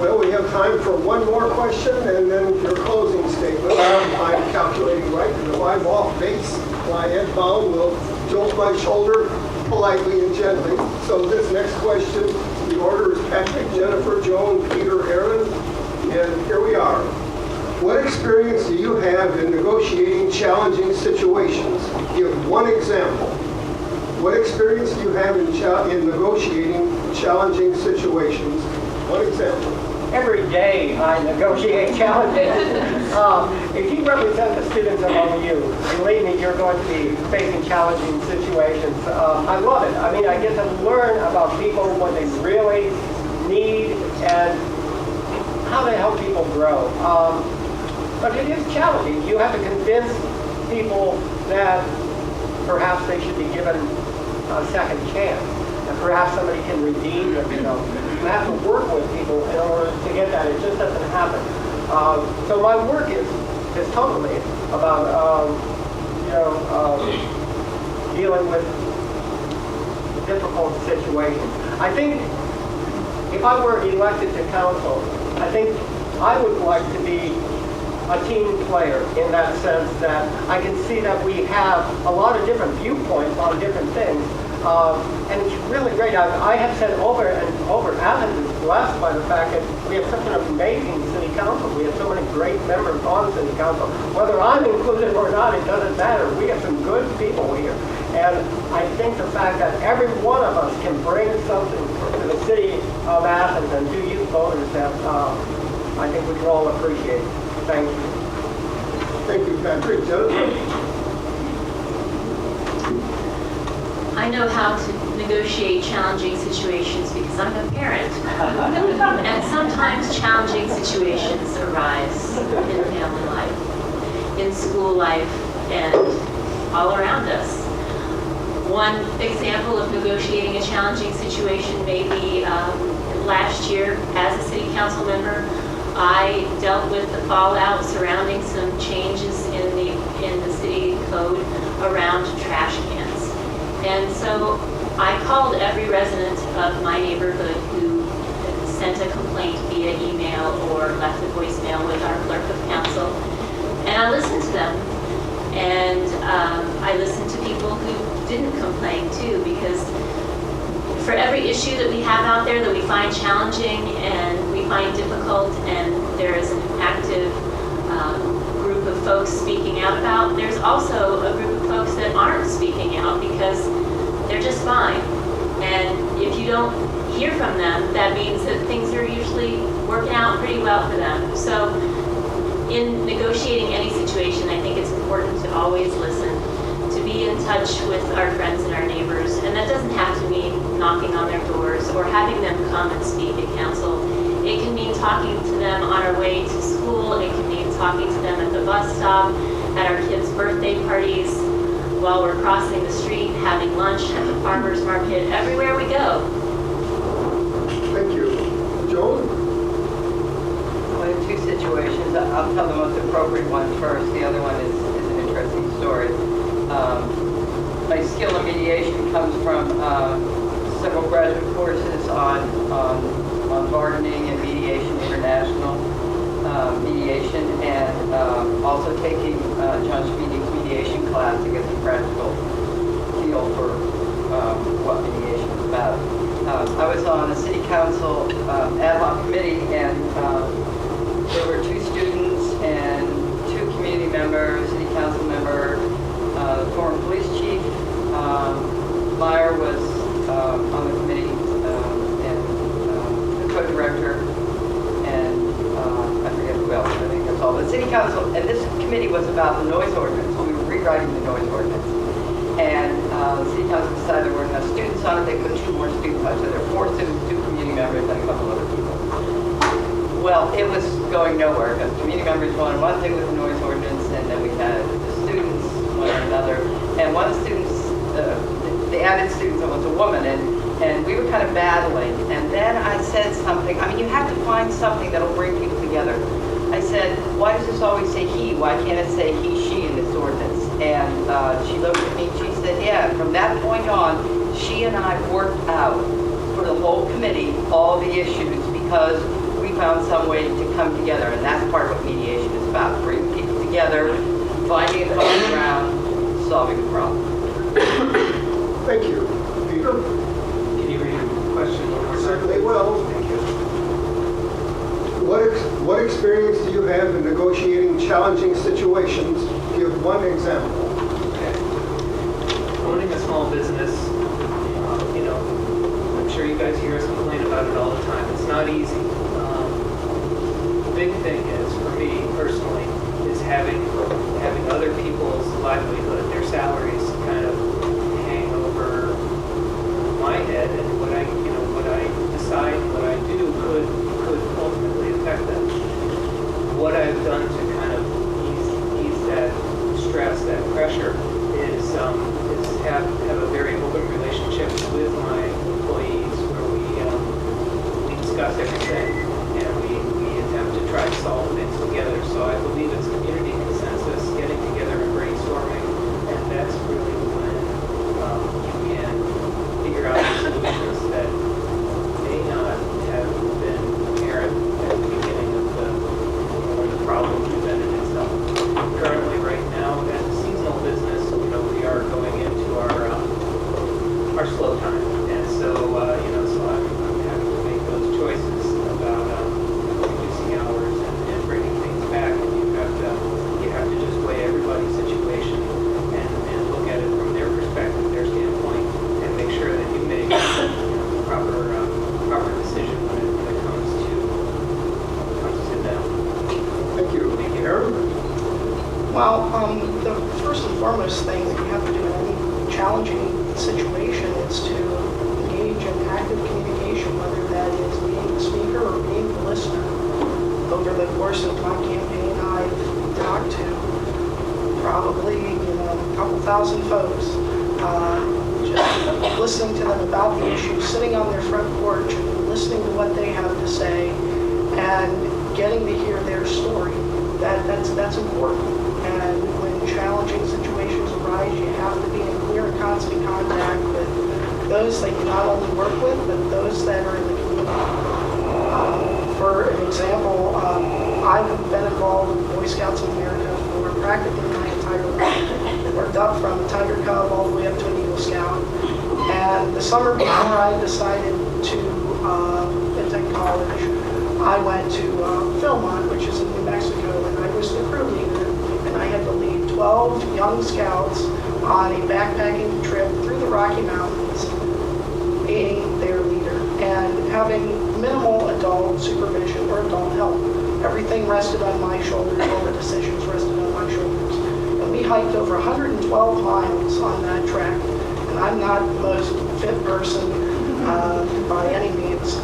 Well, we have time for one more question and then your closing statement. I'm calculating right to the 5-off base. My head bound will jolt my shoulder politely and gently. So this next question, the order is Patrick, Jennifer, Joan, Peter, Aaron, and here we are. What experience do you have in negotiating challenging situations? Give one example. What experience do you have in negotiating challenging situations? One example. Every day I negotiate challenges. If you represent the students among you, believe me, you're going to be facing challenging situations. I love it. I mean, I get to learn about people, what they really need, and how to help people grow. But it is challenging. You have to convince people that perhaps they should be given a second chance, and perhaps somebody can redeem them. You have to work with people in order to get that. It just doesn't happen. So my work is totally about dealing with difficult situations. I think if I were elected to council, I think I would like to be a team player in that sense that I can see that we have a lot of different viewpoints on different things. And it's really great. I have said over and over, Athens is blessed by the fact that we have such an amazing city council. We have so many great members on city council. Whether I'm included or not, it doesn't matter. We have some good people here. And I think the fact that every one of us can bring something to the city of Athens and to you voters that I think we can all appreciate. Thank you. Thank you, Patrick. Jennifer? I know how to negotiate challenging situations because I'm a parent. And sometimes challenging situations arise in family life, in school life, and all around us. One example of negotiating a challenging situation may be last year as a city council member, I dealt with the fallout surrounding some changes in the city code around trash cans. And so I called every resident of my neighborhood who sent a complaint via email or left a voicemail with our clerk of council. And I listened to them. And I listened to people who didn't complain too, because for every issue that we have out there that we find challenging and we find difficult and there is an active group of folks speaking out about, there's also a group of folks that aren't speaking out because they're just fine. And if you don't hear from them, that means that things are usually working out pretty well for them. So in negotiating any situation, I think it's important to always listen, to be in touch with our friends and our neighbors. And that doesn't have to mean knocking on their doors or having them come and speak at council. It can mean talking to them on our way to school. It can mean talking to them at the bus stop, at our kids' birthday parties, while we're crossing the street, having lunch at the farmer's market, everywhere we go. Thank you. Joan? Well, I have two situations. I'll tell the most appropriate one first. The other one is an interesting story. My skill in mediation comes from several graduate courses on bargaining and mediation, international mediation, and also taking John Schmieding's mediation class to get some practical feel for what mediation is about. I was on a city council ad hoc committee, and there were 2 students and 2 community members, city council member, the former police chief. Meyer was on the committee and the co-director, and I forget who else. I think that's all. The city council, and this committee was about the noise ordinance. We were rewriting the noise ordinance. And the city council decided there weren't enough students on it. They put 2 more students on it. So there were 4 students, 2 community members, and a couple other people. Well, it was going nowhere because community members wanted one thing with the noise ordinance, and then we had the students wanted another. And one of the students, the added student was a woman, and we were kind of battling. And then I said something. I mean, you have to find something that'll bring people together. I said, why does this always say he? Why can't it say he, she in this ordinance? And she looked at me and she said, yeah, from that point on, she and I worked out for the whole committee all the issues because we found some way to come together. And that's part of what mediation is about, bringing people together, finding a common ground, solving the problem. Thank you. Peter? Can you read your question one more time? Certainly will. Thank you. What experience do you have in negotiating challenging situations? Give one example. Okay. Owning a small business, I'm sure you guys hear us complain about it all the time. It's not easy. The big thing is, for me personally, is having other people's livelihood, their salaries kind of hang over my head, and what I decide, what I do could ultimately affect them. What I've done to kind of ease that stress, that pressure, is have a very open relationship with my employees, where we discuss everything and we attempt to try to solve things together. So I believe it's community consensus, getting together and brainstorming, and that's really when you can figure out solutions that may not have been apparent at the beginning of when the problem presented itself. Currently, right now, as a seasonal business, we are going into our slow time, and so so I'm having to make those choices about reducing hours and bringing things back. And you have to just weigh everybody's situation and look at it from their perspective, their standpoint, and make sure that you make proper decision when it comes to sit down. Thank you. Aaron? Well, the first and foremost thing that you have to do in any challenging situation is to engage in active communication, whether that is being the speaker or being the listener. Over the course of my campaign, I've talked to probably a couple thousand folks, just listening to them about the issues, sitting on their front porch and listening to what they have to say, and getting to hear their story. That's important. And when challenging situations arise, you have to be in clear and constant contact with those that you not only work with, but those that are in the community. For an example, I've been involved with Boy Scouts of America for practically my entire life. Worked up from a Tiger Cub all the way up to an Eagle Scout. And the summer before I decided to attend college, I went to Philmont, which is in New Mexico, and I was the crew leader, and I had to lead 12 young scouts on a backpacking trip through the Rocky Mountains, being their leader, and having minimal adult supervision or adult help. Everything rested on my shoulders, all the decisions rested on my shoulders. And we hiked over 112 miles on that trek, and I'm not the most fit person by any means.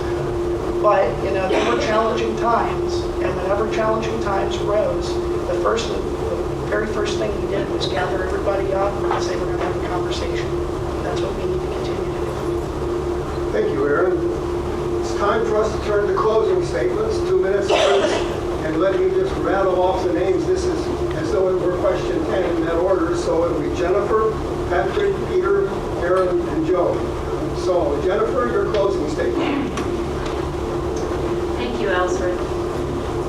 But, there were challenging times, and whenever challenging times arose, the very first thing we did was gather everybody up and say we're going to have a conversation. That's what we need to continue to do. Thank you, Aaron. It's time for us to turn to closing statements, 2 minutes each, and let me just rattle off the names. This is as though it were question 10 in that order, so it'll be Jennifer, Patrick, Peter, Aaron, and Joe. So, Jennifer, your closing statement. Thank you, Ellsworth.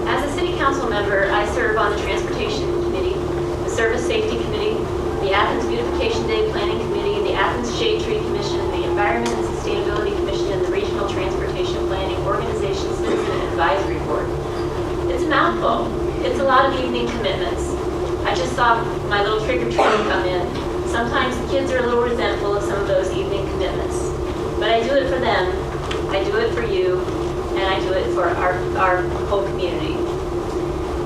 As a city council member, I serve on the Transportation Committee, the Service Safety Committee, the Athens Beautification Day Planning Committee, the Athens Shade Tree Commission, the Environment and Sustainability Commission, and the Regional Transportation Planning Organization Citizen Advisory Board. It's a mouthful. saw my little trick-or-treating come in, sometimes the kids are a little resentful of some of those evening commitments. But I do it for them, I do it for you, and I do it for our whole community.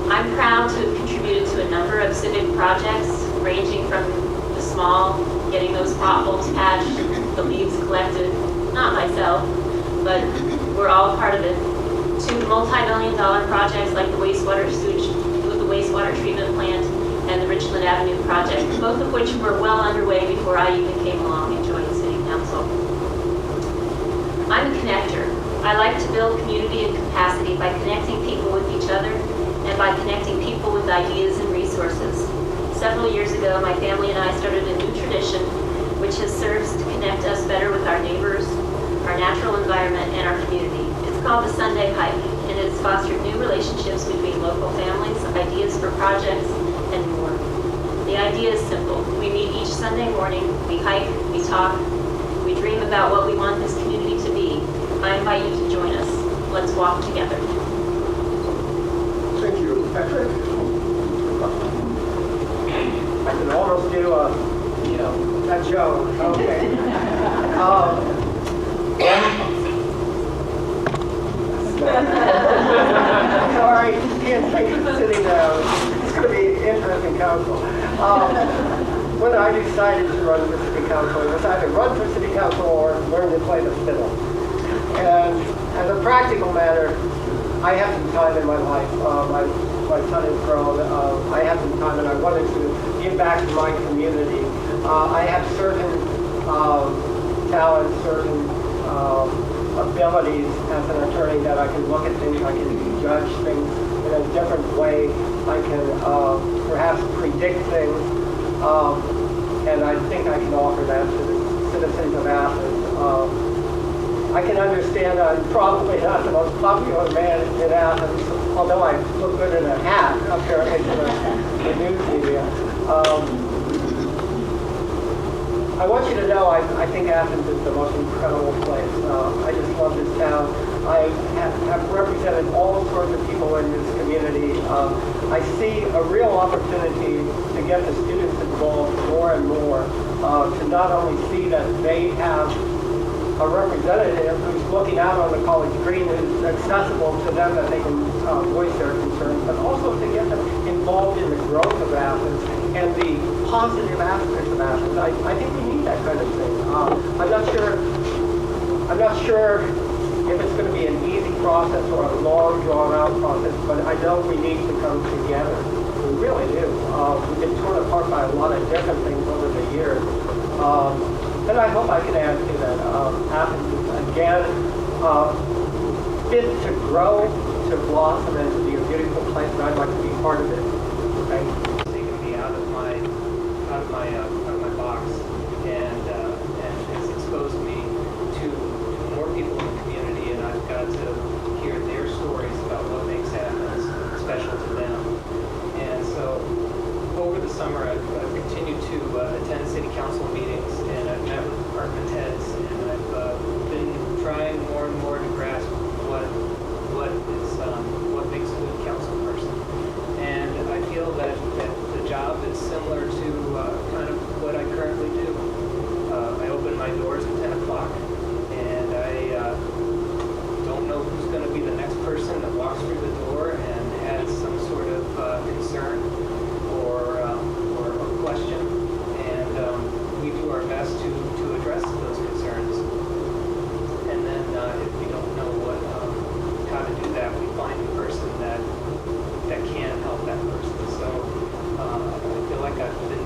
I'm proud to have contributed to a number of civic projects, ranging from the small, getting those potholes patched, the leaves collected, not myself, but we're all part of it, to multi-million-dollar projects like the wastewater treatment plant and the Richland Avenue project, both of which were well underway before I even came along and joined City Council. I'm a connector. I like to build community and capacity by connecting people with each other and by connecting people with ideas and resources. Several years ago, my family and I started a new tradition which has served to connect us better with our neighbors, our natural environment, and our community. It's called the Sunday Hike, and it has fostered new relationships between local families, ideas for projects, and more. The idea is simple. We meet each Sunday morning, we hike, we talk, we dream about what we want this community to be. I invite you to join us. Let's walk together. Thank you. Patrick? I can almost do a joke. Okay. Sorry, can't take it sitting down. It's going to be interesting council. When I decided to run for city council, it was either run for city council or learn to play the fiddle. And as a practical matter, I have some time in my life. My son is grown. I have some time, and I wanted to give back to my community. I have certain talents, certain abilities as an attorney that I can look at things, I can judge things in a different way. I can perhaps predict things, and I think I can offer that to the citizens of Athens. I can understand I'm probably not the most popular man in Athens, although I look good in a hat, apparently, to the news media. I want you to know I think Athens is the most incredible place. I just love this town. I have represented all sorts of people in this community. I see a real opportunity to get the students involved more and more, to not only see that they have a representative who's looking out on the college green, who's accessible to them, that they can voice their concerns, but also to get them involved in the growth of Athens and the positive aspects of Athens. I think we need that kind of thing. I'm not sure if it's going to be an easy process or a long, drawn-out process, but I know we need to come together. We really do. We've been torn apart by a lot of different things over the years. And I hope I can add to that. Athens is, again, fit to grow, to blossom, and to be a beautiful place, and I'd like to be part of it. Thank you. It's taken me out of my box, and it's exposed me to more people in the community, and I've got to hear their stories about what makes Athens special to them. And so, over the summer, I've continued to attend city council meetings, and I've met with department heads, and I've been trying more and more to grasp what makes a good council person. And I feel that the job is similar to kind of what I currently do. I open my doors at 10 o'clock, and I don't know who's going to be the next person that walks through the door and has some sort of concern or a question. And we do our best to address those concerns. And then if we don't know how to do that, we find the person that can help that person. So I feel like I've been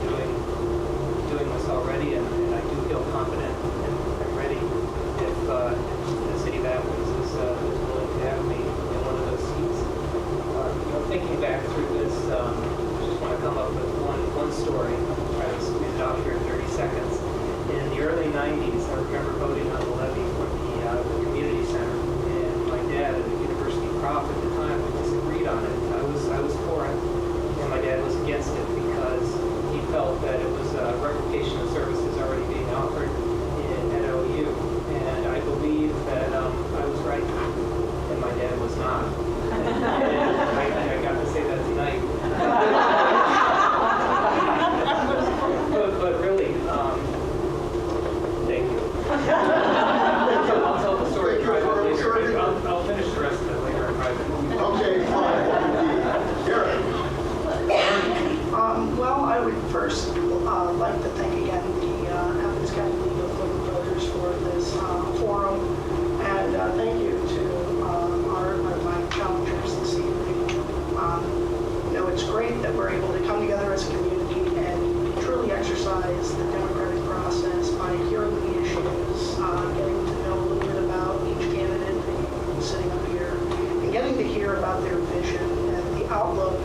outlook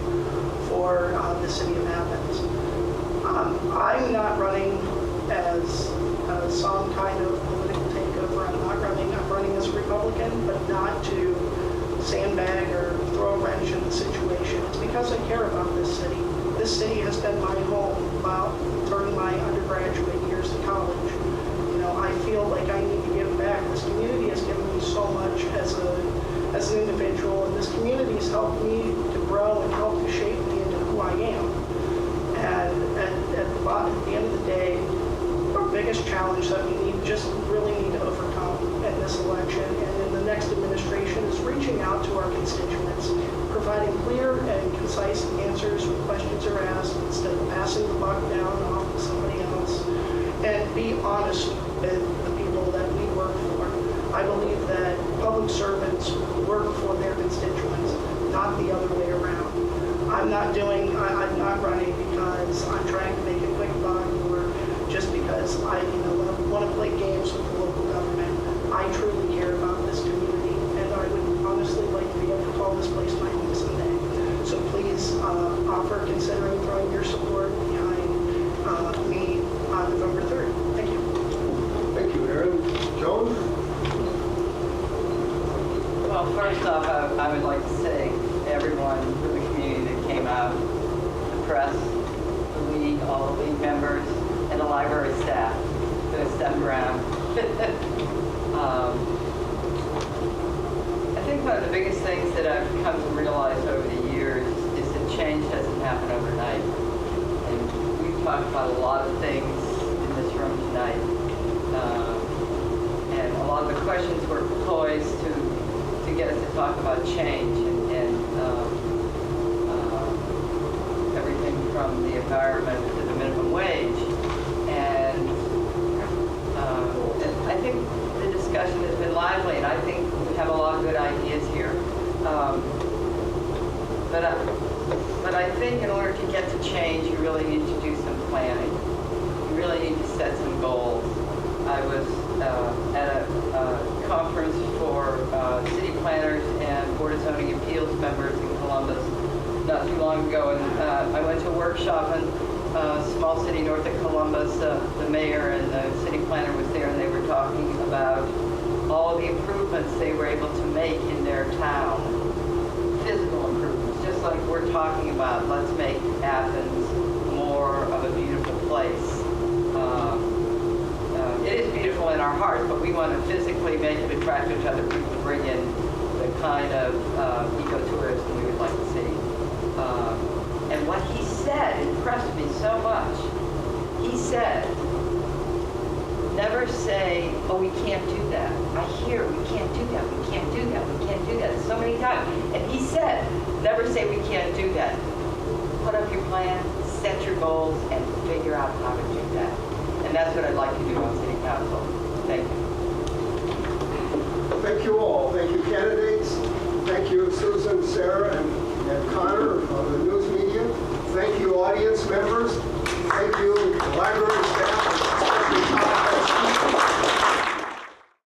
for the city of Athens. I'm not running as some kind of political takeover. I'm running as a Republican, but not to sandbag or throw a wrench in the situation. It's because I care about this city. This city has been my home during my undergraduate years at college. You know, I feel like I need to give back. This community has given me so much as an individual, and this community has helped me to grow and helped to shape me into who I am. And at the end of the day, our biggest challenge that we really need to overcome in this election and in the next administration is reaching out to our constituents, providing clear and concise answers when questions are asked instead of passing the buck down off to somebody else, and be honest with the people that we work for. I believe that public servants work for their constituents, not the other way around. I'm not running because I'm trying to make a quick buck or just because I want to play games with the local government. I truly care about this community, and I would honestly like to be able to call this place my home someday. So please offer considering throwing your support behind me on November 3rd. Thank you. Thank you, Aaron. Joan? Well, first off, I would like to thank everyone from the community that came out, the press, the league, all the league members, and the library staff that have stepped around. I think one of the biggest things that I've come to realize over the years is that change doesn't happen overnight. And we've talked about a lot of things in this room tonight. And a lot of the questions were poised to get us to talk about change and everything from the environment to the minimum wage. And I think the discussion has been lively, and I think we have a lot of good ideas here. But I think in order to get to change, you really need to do some planning. You really need to set some goals. I was at a conference for city planners and Board of Zoning Appeals members in Columbus not too long ago, and I went to a workshop in a small city north of Columbus. The mayor and the city planner was there, and they were talking about all the improvements they were able to make in their town. Physical improvements, just like we're talking about. Let's make Athens more of a beautiful place. It is beautiful in our hearts, but we want to physically make it attractive to other people to bring in the kind of ecotourism we would like to see. And what he said impressed me so much. He said, never say, oh, we can't do that. I hear we can't do that, we can't do that, we can't do that so many times. And he said, never say we can't do that. Put up your plan, set your goals, and figure out how to do that. And that's what I'd like to do on City Council. Thank you. Thank you all. Thank you, candidates. Thank you, Susan, Sarah, and Connor of the news media. Thank you, audience members. Thank you, library staff.